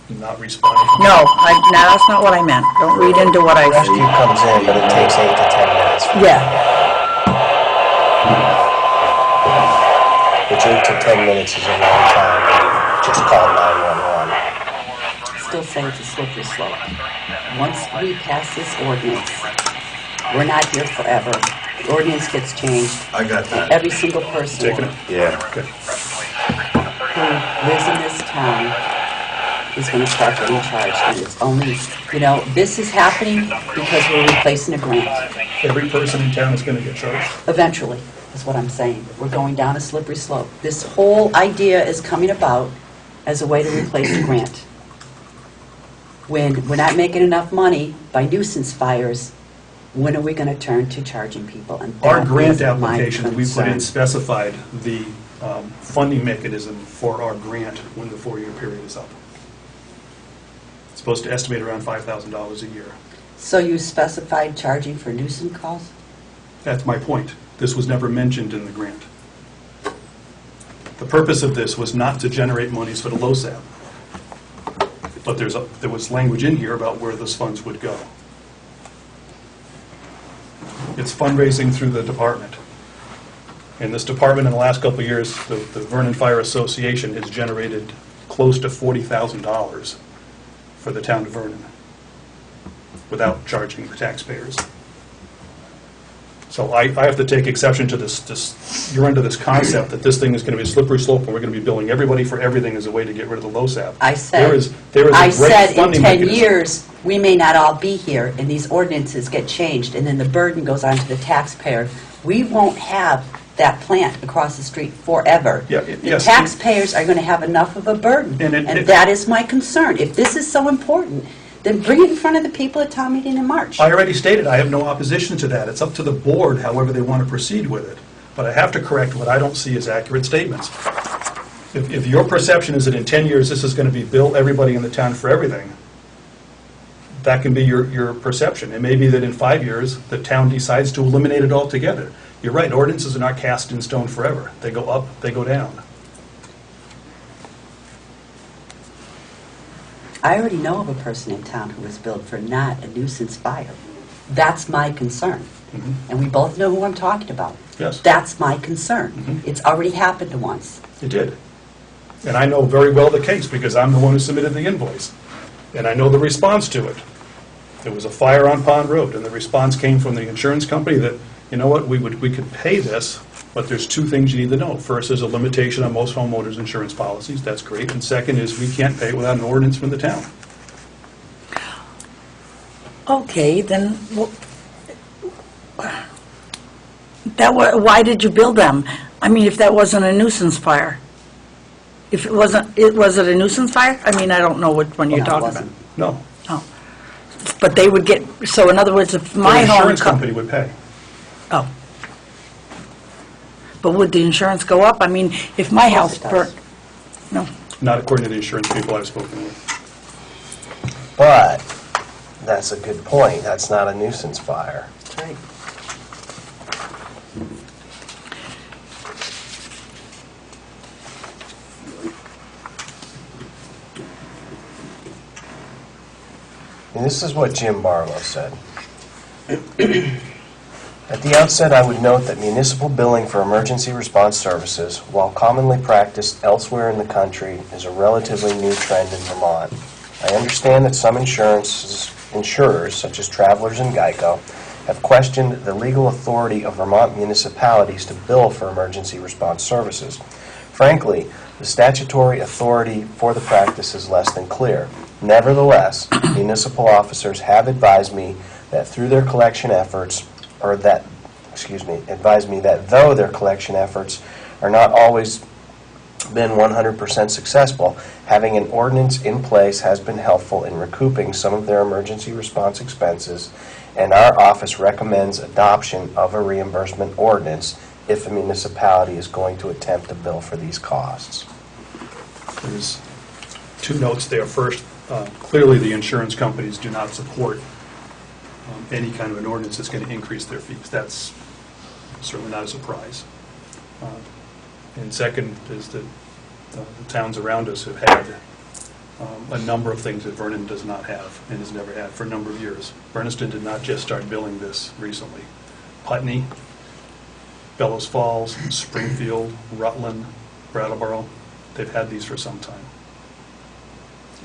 not responding? No, that's not what I meant. Don't read into what I Rescue said. comes in, but it takes 8 to 10 minutes. Yeah, Which 8 to 10 minutes is a long time to just call 911. Still say it's a slippery slope. Once we pass this ordinance, we're not here forever. The ordinance gets changed. I got that. Every single person Taking it? Yeah. Okay. who lives in this town is going to start getting charged. And it's only, this is happening because we're replacing a grant. Every person in town is going to get charged. Eventually, is what I'm saying. We're going down a slippery slope. This whole idea is coming about as a way to replace a grant. When we're not making enough money by nuisance fires, when are we going to turn to charging people? And Our that grant is my application, we put in concern. specified the funding mechanism for our grant when the 4-year period is up. It's supposed to estimate around $5,000 a year. So you specified charging for nuisance calls? That's my point. This was never mentioned in the grant. The purpose of this was not to generate monies for the LoSAP. But there was language in here about where those funds would go. It's fundraising through the department. And this department in the last couple of years, the Vernon Fire Association has generated close to $40,000 for the town of Vernon without charging the taxpayers. So I have to take exception to this, you're under this concept that this thing is going to be a slippery slope and we're going to be billing everybody for everything as a way to get rid of the LoSAP. I said, There is a I great said in funding 10 mechanism. years, we may not all be here, and these ordinances get changed, and then the burden goes on to the taxpayer. We won't have that plant across the street forever. Yeah, The yes. taxpayers are going to have enough of a burden, And and that is my concern. If this is so important, then bring it in front of the people at town meeting in March. I already stated I have no opposition to that. It's up to the board however they want to proceed with it. But I have to correct what I don't see as accurate statements. If your perception is that in 10 years this is going to be bill everybody in the town for everything, that can be your perception. It may be that in 5 years the town decides to eliminate it altogether. You're right, ordinances are not cast in stone forever. They go up, they go down. I already know of a person in town who was billed for not a nuisance fire. That's my concern. Mhm. And we both know who I'm talking about. Yes. That's my concern. Mhm. It's already happened once. It did. And I know very well the case because I'm the one who submitted the invoice. And I know the response to it. There was a fire on Pond Road, and the response came from the insurance company that, you know what, we could pay this, but there's 2 things you need to know. First, there's a limitation on most homeowners' insurance policies. That's great. And second is we can't pay it without an ordinance from the town. okay, then, why did you bill them? I mean, if that wasn't a nuisance fire? If it wasn't, was it a nuisance fire? I mean, I don't know which one you're No, it talking wasn't. about. No. Oh. But they would get, so in other words, if my The home... insurance company would pay. Oh. But would the insurance go up? I mean, if my house it does. burnt... No. Not according to the insurance people I've spoken with. But that's a good point. That's not a nuisance fire. That's right. And this is what Jim Barlow said. At the outset, I would note that municipal billing for emergency response services, while commonly practiced elsewhere in the country, is a relatively new trend in Vermont. I understand that some insurers, such as Travelers and Geico, have questioned the legal authority of Vermont municipalities to bill for emergency response services. Frankly, the statutory authority for the practice is less than clear. Nevertheless, municipal officers have advised me that through their collection efforts, advised me that though their collection efforts are not always been 100% successful, having an ordinance in place has been helpful in recouping some of their emergency response expenses, and our office recommends adoption of a reimbursement ordinance if a municipality is going to attempt to bill for these costs. There's two notes there. First, clearly the insurance companies do not support any kind of an ordinance that's going to increase their fees. That's certainly not a surprise. And second is that the towns around us have had a number of things that Vernon does not have and has never had for a number of years. Berniston did not just start billing this recently. Putney, Bellows Falls, Springfield, Rutland, Brattleboro, they've had these for some time.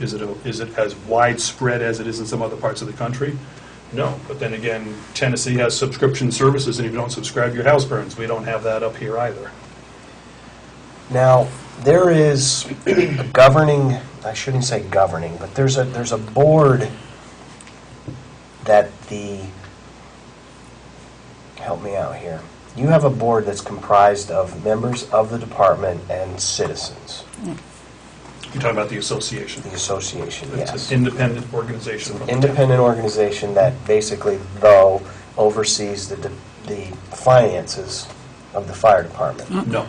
Is it as widespread as it is in some other parts of the country? No, but then again, Tennessee has subscription services, and if you don't subscribe, your house burns. We don't have that up here either. Now, there is a governing, I shouldn't say governing, but there's a board that help me out here. You have a board that's comprised of members of the department and citizens. You're talking about the association. The association, It's yes. an independent organization. From the town. Independent organization that basically, though, oversees the finances of the fire department. No,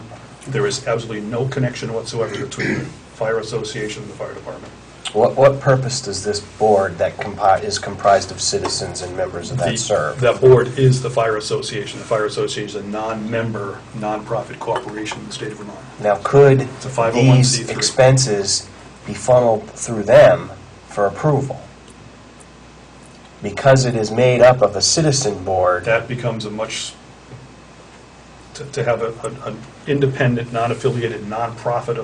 there is absolutely no connection whatsoever between the fire association and the fire department. What purpose does this board that is comprised of citizens and members of that serve? That board is the fire association. The fire association is a non-member, non-profit corporation in the state of Vermont. Now, could It's a 501c3. these expenses be funneled through them for approval? Because it is made up of a citizen board. That becomes a much, to have an independent, non-affiliated, non-profit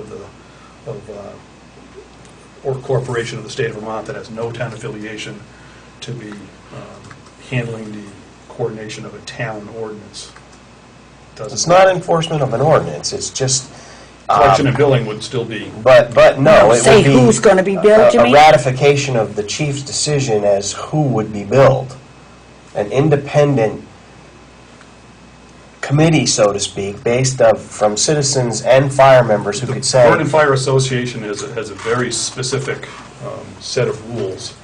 or corporation of the state of Vermont that has no town affiliation to be handling the coordination of a town ordinance. It's not enforcement of an ordinance, it's just... Collection and billing would still be, But no, it Say would be... who's gonna be billed, you a mean? ratification of the chief's decision as who would be billed. An independent committee, so to speak, from citizens and fire members who the could say... Vernon Fire Association has a very specific set of rules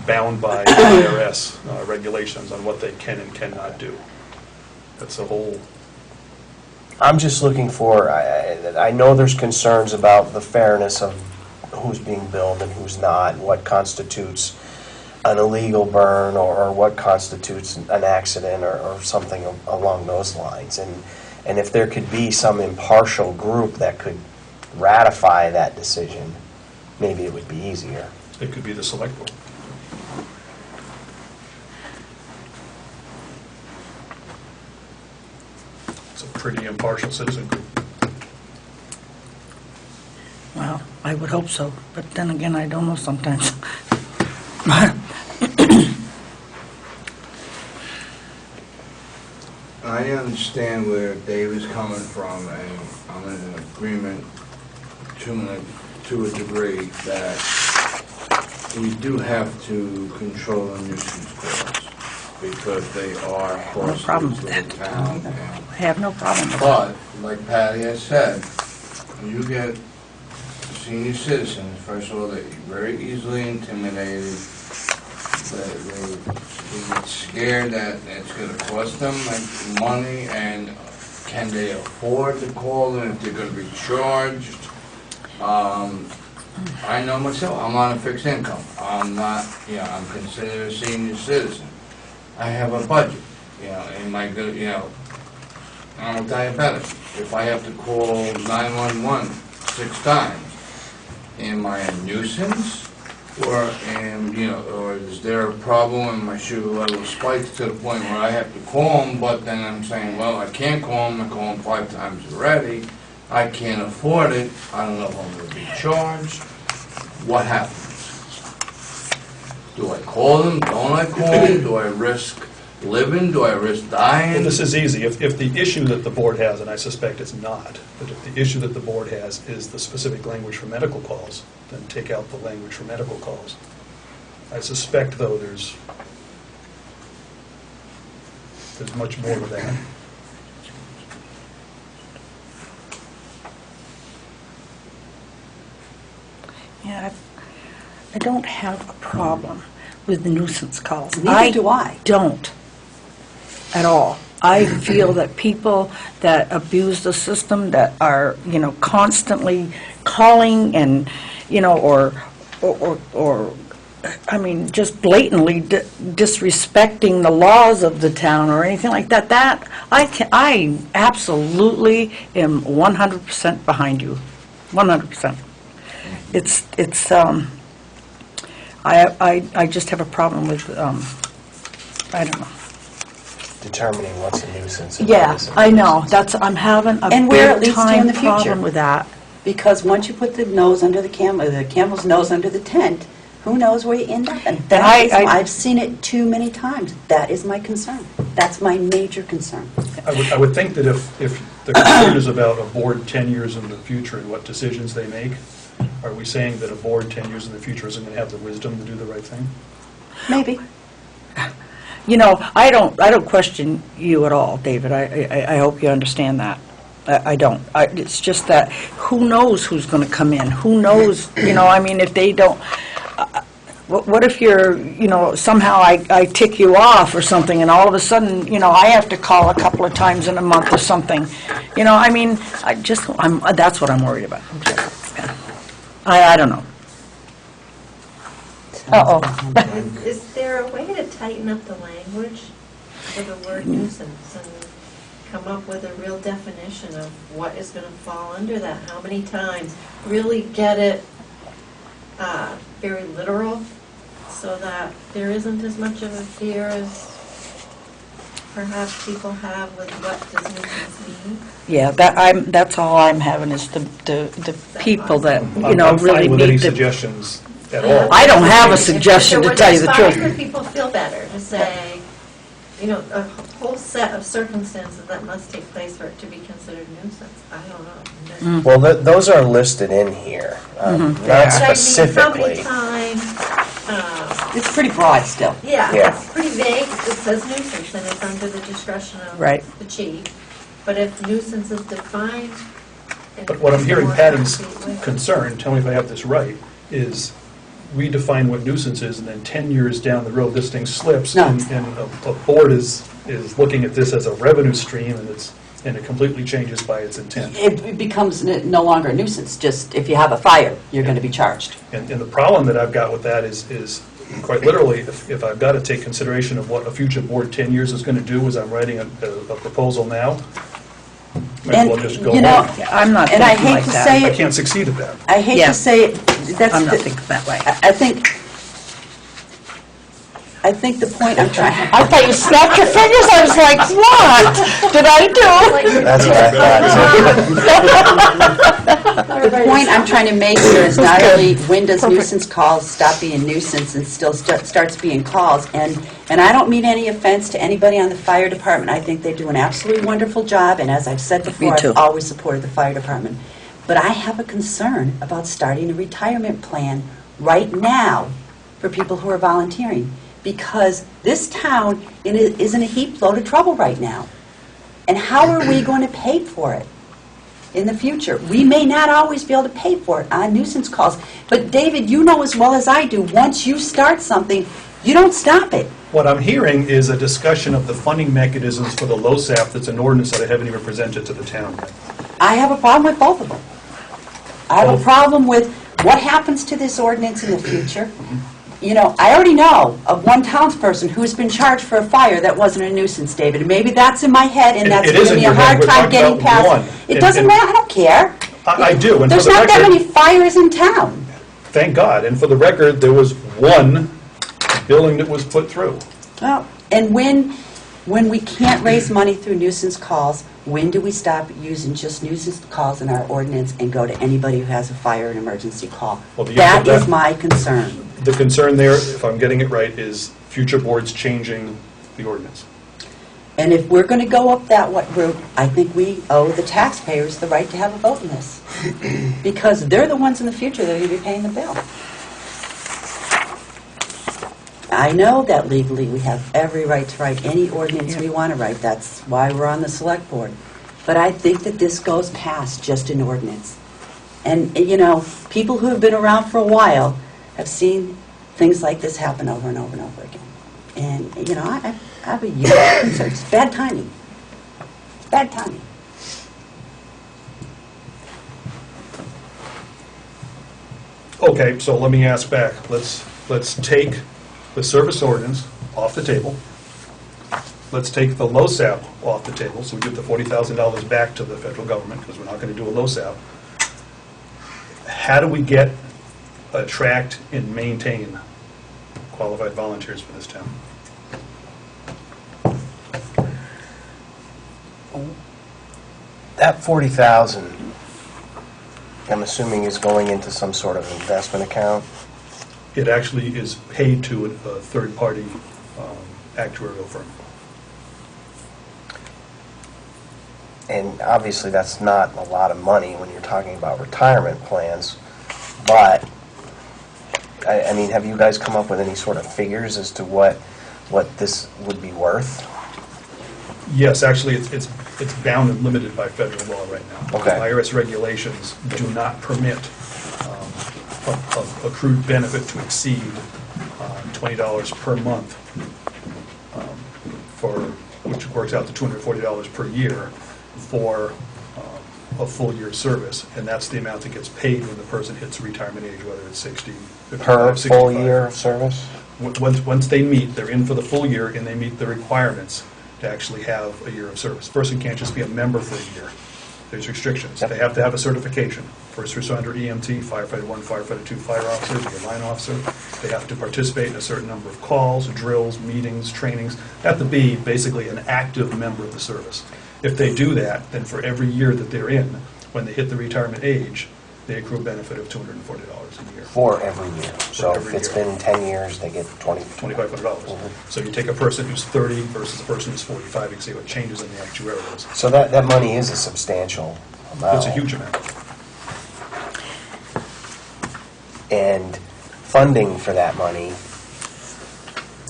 bound by IRS regulations on what they can and cannot do. That's a whole... I'm just looking for, I know there's concerns about the fairness of who's being billed and who's not, what constitutes an illegal burn or what constitutes an accident or something along those lines. And if there could be some impartial group that could ratify that decision, maybe it would be easier. It could be the select board. It's a pretty impartial citizen group. Well, I would hope so, but then again, I don't know sometimes. I understand where Dave is coming from, and I'm in agreement to a degree that we do have to control the nuisance calls because they are costly problem to with the that. town. I have no problem with that. But, like Patty has said, you get senior citizens, first of all, they're very easily intimidated. They get scared that it's going to cost them money, and can they afford to call them if they're going to be charged? I know myself, I'm on a fixed income. I'm not, I'm considered a senior citizen. I have a budget, and I'm a diabetic. If I have to call 911 6 times, am I a nuisance? Or is there a problem and my sugar level spikes to the point where I have to call them, but then I'm saying, well, I can't call them, I call them 5 times already, I can't afford it, I don't know if I'm gonna be charged, what happens? Do I call them, don't I call them, do I risk living, do I risk Well, dying? this is easy. If the issue that the board has, and I suspect it's not, but if the issue that the board has is the specific language for medical calls, then take out the language for medical calls. I suspect, though, there's much more to that. Yeah, I don't have a problem with the nuisance calls. Neither do I. Don't, at all. I feel that people that abuse the system, that are, constantly calling and, or I mean, just blatantly disrespecting the laws of the town or anything like that, I absolutely am 100% behind you, 100%. I just have a problem with, I don't know. Determining what's a nuisance and what Yeah, isn't. I know, I'm having a And where it big leads to in time the future. problem with that. Because once you put the nose under the camel's nose under the tent, who knows where you end up? And I've seen it too many times. That is my concern. That's my major concern. I would think that if the concern is about a board 10 years in the future and what decisions they make, are we saying that a board 10 years in the future isn't going to have the wisdom to do the right thing? Maybe. I don't question you at all, David. I hope you understand that. I don't. It's just that who knows who's going to come in? Who knows? If they don't. What if you're, somehow I tick you off or something, and all of a sudden, I have to call a couple of times in a month or something. That's what I'm worried about. I don't know. Uh-oh. Is there a way to tighten up the language for the word nuisance and come up with a real definition of what is going to fall under that? How many times? Really get it very literal so that there isn't as much of a fear as perhaps people have with what does nuisance mean? Yeah, that's all I'm having is the people that, I'm really fine with any need to... suggestions at all. I don't have a suggestion, to tell you the If truth. there were just 5 people feel better to say, a whole set of circumstances that must take place for it to be considered nuisance. I don't know. Well, those are listed in here, not But I mean, how specifically. many times? It's pretty broad still. Yeah, Yeah. it's pretty vague. It says nuisance, and it's under the discretion of Right. the chief. But if nuisance is defined... But what I'm hearing more Patty's concrete way- concern, tell me if I have this right, is we define what nuisance is, and then 10 years down the road, this thing slips, No. and a board is looking at this as a revenue stream, and it completely changes by its intent. It becomes no longer a nuisance. Just if you have a fire, you're going to be charged. And the problem that I've got with that is quite literally, if I've got to take consideration of what a future board 10 years is going to do as I'm writing a proposal now, might as well just go know, on. I'm not And I thinking hate like to that. say I it, can't succeed at that. I hate Yeah. to say it, that's I'm not the- thinking that way. I think the point I'm trying, I thought you snapped your fingers. I was like, what did I do? That's what I thought. the point I'm trying to make here is not only when does nuisance calls stop being nuisance and still starts being calls, and I don't mean any offense to anybody on the fire department. I think they do an absolutely wonderful job, and as I've said before, Me too. I've always supported the fire department. But I have a concern about starting a retirement plan right now for people who are volunteering, because this town is in a heap load of trouble right now. And how are we going to pay for it in the future? We may not always be able to pay for it on nuisance calls. But David, you know as well as I do, once you start something, you don't stop it. What I'm hearing is a discussion of the funding mechanisms for the LoSAP that's an ordinance that I haven't even presented to the town yet. I have a problem with both of them. I have a problem with what happens to this ordinance in the future. I already know of one townsperson who's been charged for a fire that wasn't a nuisance, David. And maybe that's in my head, and that's It is giving in me your a head. hard We're time talking getting about past. one. It And- doesn't and- matter. I don't care. I do. And There's for the not that record- many fires in town. thank God. And for the record, there was one billing that was put through. Well, and when we can't raise money through nuisance calls, when do we stop using just nuisance calls in our ordinance and go to anybody who has a fire and emergency call? Well, the That answer to is that- my concern. The concern there, if I'm getting it right, is future boards changing the ordinance. And if we're going to go up that route, I think we owe the taxpayers the right to have a vote in this. Because they're the ones in the future that are going to be paying the bill. I know that legally we have every right to write any ordinance we want to write. That's why we're on the select board. But I think that this goes past just an ordinance. And, you know, people who have been around for a while have seen things like this happen over and over and over again. And, you know, I have a huge concern. It's bad timing. It's bad timing. Okay, so let me ask back. Let's take the service ordinance off the table. Let's take the LoSAP off the table, so we give the $40,000 back to the federal government, because we're not going to do a LoSAP. How do we attract and maintain qualified volunteers for this town? That 40,000, I'm assuming is going into some sort of investment account? It actually is paid to a third-party actuarial firm. And obviously, that's not a lot of money when you're talking about retirement plans, but, I mean, have you guys come up with any sort of figures as to what this would be worth? Yes, actually, it's bound and limited by federal law right now. Okay. IRS regulations do not permit accrued benefit to exceed $20 per month, which works out to $240 per year for a full year's service, and that's the amount that gets paid when the person hits retirement age, whether it's 60, 55, Per 65. full year of service? Once they meet, they're in for the full year, and they meet the requirements to actually have a year of service. Person can't just be a member for a year. There's restrictions. Yep. They have to have a certification. First responder, EMT, firefighter 1, firefighter 2, fire officer, be a line officer. They have to participate in a certain number of calls, drills, meetings, trainings. They have to be basically an active member of the service. If they do that, then for every year that they're in, when they hit the retirement age, they accrue a benefit of $240 a year. For every year. So if every it's year. been 10 years, they get $2,500. So you take a person who's 30 versus a person who's 45, you can see what changes in the actuarials. So that money is a substantial amount. It's a huge amount. And funding for that money,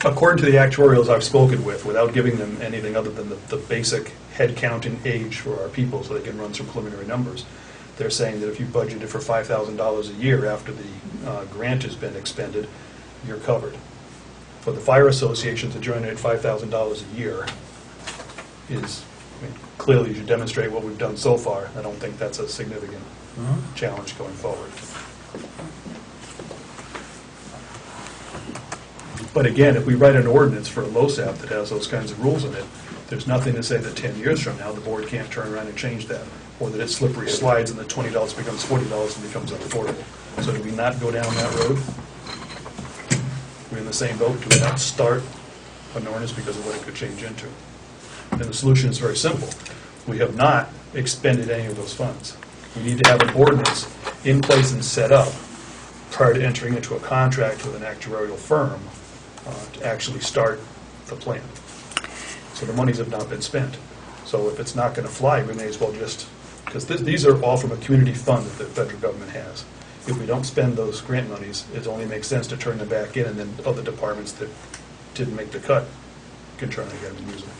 According to the actuarials I've spoken with, without giving them anything other than the basic head count and age for our people so they can run some preliminary numbers, they're saying that if you budgeted for $5,000 a year after the grant has been expended, you're covered. For the fire association to generate $5,000 a year is, I mean, clearly you should demonstrate what we've done so far. I don't think that's a significant challenge going forward. But again, if we write an ordinance for a LoSAP that has those kinds of rules in it, there's nothing to say that 10 years from now, the board can't turn around and change that, or that it's slippery slides and the $20 becomes $40 and becomes unaffordable. So do we not go down that road? We're in the same boat. Do we not start an ordinance because of what it could change into? And the solution is very simple. We have not expended any of those funds. We need to have an ordinance in place and set up prior to entering into a contract with an actuarial firm to actually start the plan. So the monies have not been spent. So if it's not going to fly, we may as well just, because these are all from a community fund that the federal government has. If we don't spend those grant monies, it only makes sense to turn them back in, and then other departments that didn't make the cut can turn it again and use them.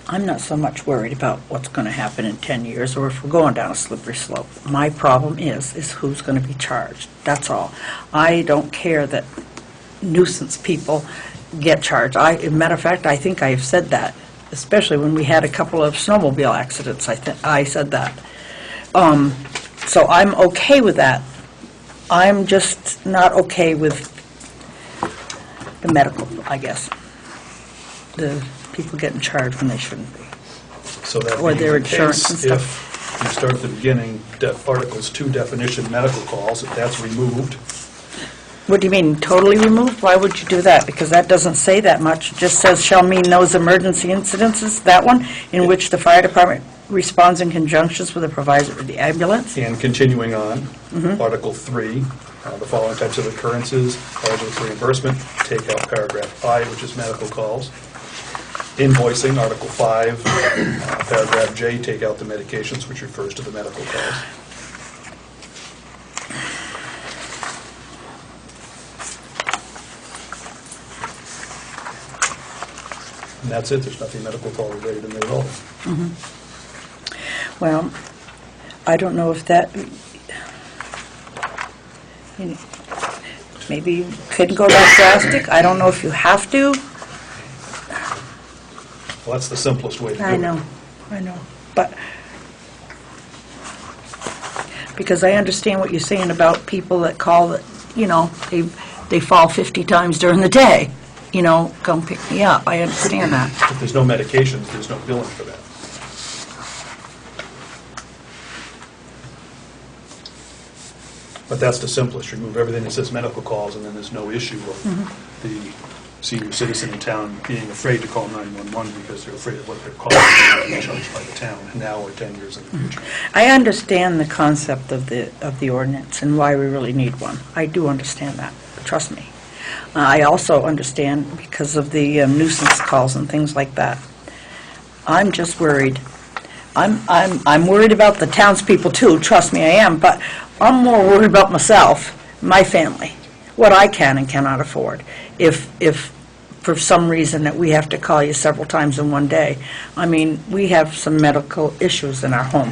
I'm not so much worried about what's going to happen in 10 years or if we're going down a slippery slope. My problem is who's going to be charged. That's all. I don't care that nuisance people get charged. As a matter of fact, I think I've said that, especially when we had a couple of snowmobile accidents. I said that. So I'm okay with that. I'm just not okay with the medical, I guess. The people getting charged when they shouldn't be. So that Or being their the insurance case, and if you start at the beginning, Articles 2 definition, medical calls, if that's removed, What do you mean, totally removed? Why would you do that? Because that doesn't say that much. It just says, shall mean those emergency incidences, that one, in which the fire department responds in conjunction with the provider of the ambulance. and continuing on, Article 3, the following types of occurrences, eligible for reimbursement, take out paragraph I, which is medical calls. Invoicing, Article 5, paragraph J, take out the medications, which refers to the medical calls. And that's it, there's nothing medical call related in there at all. Well, I don't know if that, maybe you couldn't go that drastic. I don't know if you have to. Well, that's the simplest way to do it. I know, but, because I understand what you're saying about people that call, that, they fall 50 times during the day, come pick me up. I understand that. If there's no medications, there's no billing for that. But that's the simplest, remove everything that says medical calls, and then there's no issue of the senior citizen in town being afraid to call 911 because they're afraid of what they're calling and being charged by the town, now or 10 years in the future. I understand the concept of the ordinance and why we really need one. I do understand that, trust me. I also understand because of the nuisance calls and things like that. I'm just worried. I'm worried about the townspeople too, trust me, I am, but I'm more worried about myself, my family, what I can and cannot afford. If for some reason that we have to call you several times in one day, I mean, we have some medical issues in our home.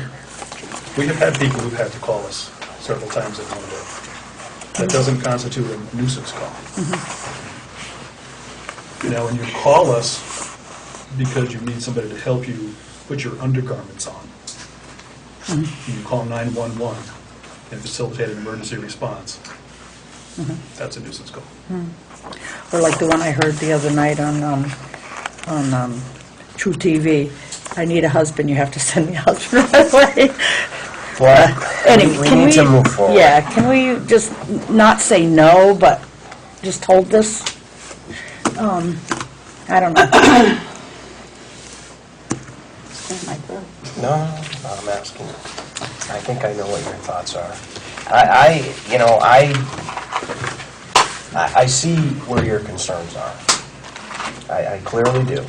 We have had people who've had to call us several times in one day. That doesn't constitute a nuisance call. When you call us because you need somebody to help you put your undergarments on, and you call 911 and facilitate an emergency response, that's a nuisance call. Or like the one I heard the other night on True TV, I need a husband, you have to send me a husband right away. Well, Anyway, we can need to move forward. Yeah, can we just not say no, but just hold this? I don't know. No, I'm asking. I think I know what your thoughts are. I see where your concerns are. I clearly do.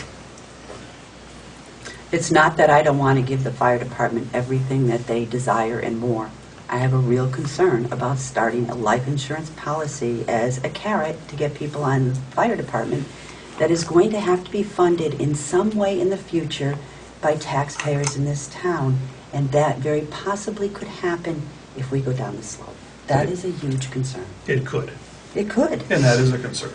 It's not that I don't want to give the fire department everything that they desire and more. I have a real concern about starting a life insurance policy as a carrot to get people on the fire department that is going to have to be funded in some way in the future by taxpayers in this town, and that very possibly could happen if we go down the slope. That is a huge concern. It could, It could. and that is a concern.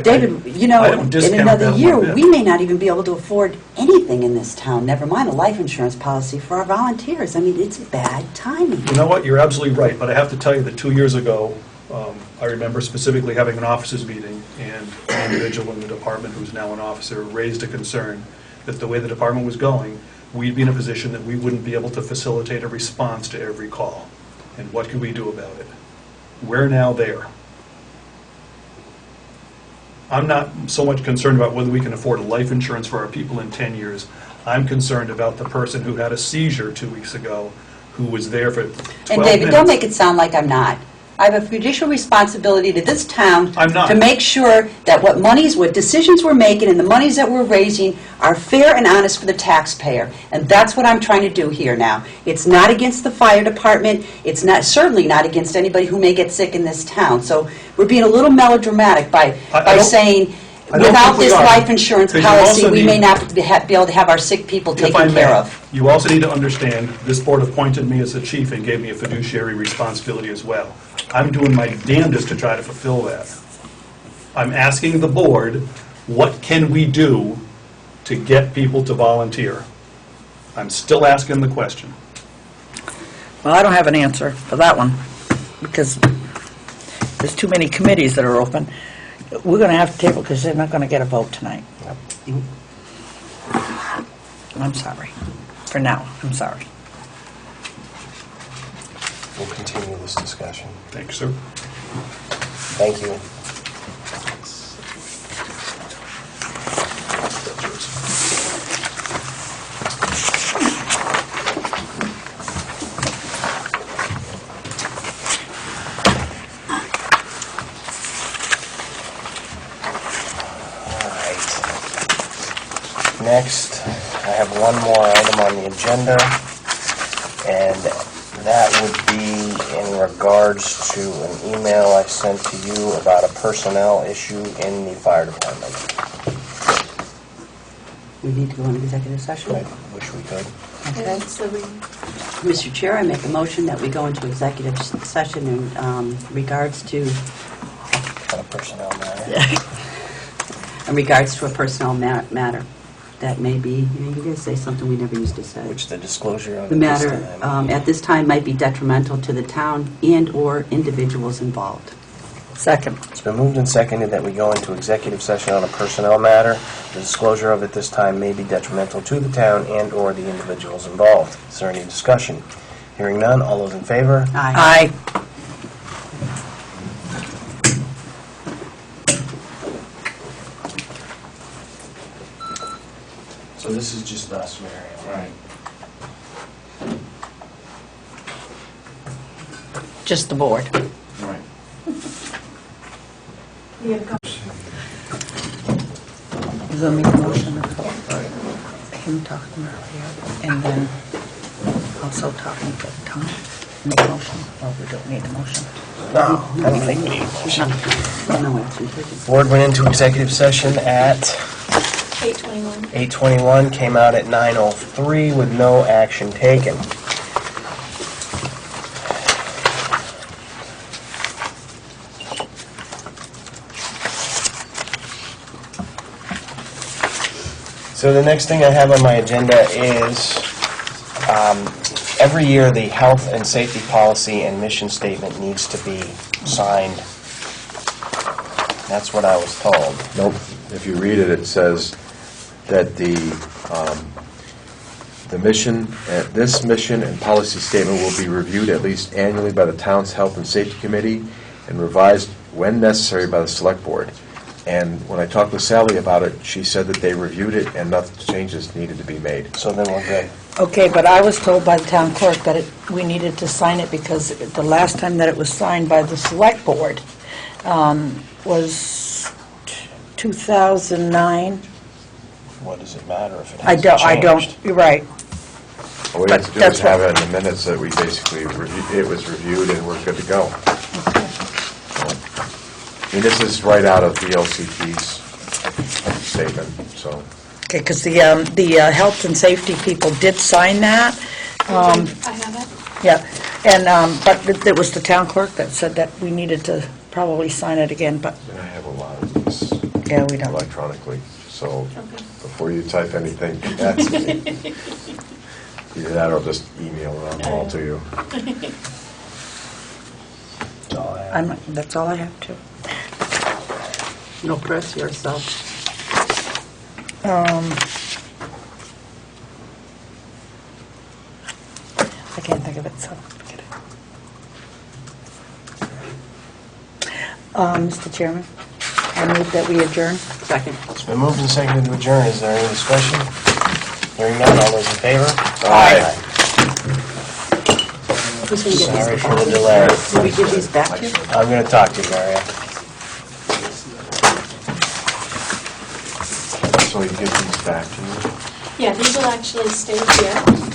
David, I don't in discount another that year, one bit. we may not even be able to afford anything in this town, never mind a life insurance policy for our volunteers. I mean, it's bad timing. You know what, you're absolutely right, but I have to tell you that 2 years ago, I remember specifically having an officers meeting, and an individual in the department who's now an officer raised a concern that the way the department was going, we'd be in a position that we wouldn't be able to facilitate a response to every call. And what could we do about it? We're now there. I'm not so much concerned about whether we can afford life insurance for our people in 10 years. I'm concerned about the person who had a seizure 2 weeks ago, who was there for 12 minutes. And David, don't make it sound like I'm not. I have a judicial responsibility to this town I'm not. to make sure that what decisions we're making and the monies that we're raising are fair and honest for the taxpayer. And that's what I'm trying to do here now. It's not against the fire department. It's certainly not against anybody who may get sick in this town. So we're being a little melodramatic by saying, I don't without think we this are. life insurance Because you policy, also we may need- not be able to have our sick people If I taken may, care of. you also need to understand, this board appointed me as the chief and gave me a fiduciary responsibility as well. I'm doing my damnedest to try to fulfill that. I'm asking the board, what can we do to get people to volunteer? I'm still asking the question. Well, I don't have an answer for that one, because there's too many committees that are open. We're going to have to table, because they're not going to get a vote tonight. I'm sorry. For now, I'm sorry. we'll continue this discussion. Thank you, sir. Thank you. Next, I have one more item on the agenda, and that would be in regards to an email I sent to you about a personnel issue in the fire department. We need to go into executive session. I wish we could. Okay. So we, Mr. Chair, I make a motion that we go into executive session in regards to, On a personnel matter. in regards to a personnel matter. That may be, you guys say something we never used to say. Which the disclosure of The it this matter time. at this time might be detrimental to the town and/or individuals involved. Second. It's been moved and seconded that we go into executive session on a personnel matter. The disclosure of it this time may be detrimental to the town and/or the individuals involved. Is there any discussion? Hearing none, all those in favor? Aye. So this is just us, Mary. Right. Just the board. Right. You're going to make a motion of him talking earlier, and then also talking to Tom. Need a motion? Or we don't need a motion? No, I don't think we need a motion. No action taken. Board went into executive session at 8:21. 8:21, came out at 9:03 with no action taken. So the next thing I have on my agenda is, every year the health and safety policy and mission statement needs to be signed. That's what I was told. Nope. If you read it, it says that the mission, this mission and policy statement will be reviewed at least annually by the town's Health and Safety Committee and revised when necessary by the Select Board. And when I talked with Sally about it, she said that they reviewed it and nothing changes needed to be made. So then we're good. Okay, but I was told by the town clerk that we needed to sign it because the last time that it was signed by the select board was 2009. What does it matter if it I hasn't changed? don't, you're right. All we have to do That's is have it in the minutes that we basically, it was reviewed and we're good to go. I mean, this is right out of VLCT's statement, so. Okay, because the health and safety people did sign that. I have it. Yeah, and, but it was the town clerk that said that we needed to probably sign it again, but, And I have a lot of these yeah, we don't. electronically, so Okay. before you type anything, that's me. Either that or I'll just email it all to you. That's all I have. That's all I have to. No press yourself. I can't think of it, so forget it. Mr. Chairman, I move that we adjourn. Second. It's been moved and seconded to adjourn. Is there any discussion? Hearing none, all those in favor? Aye. Who's going to get these? Sorry for the delay. Did we give these back to you? I'm going to talk to you, Maria. So you give these back to you? Yeah, these will actually stay here.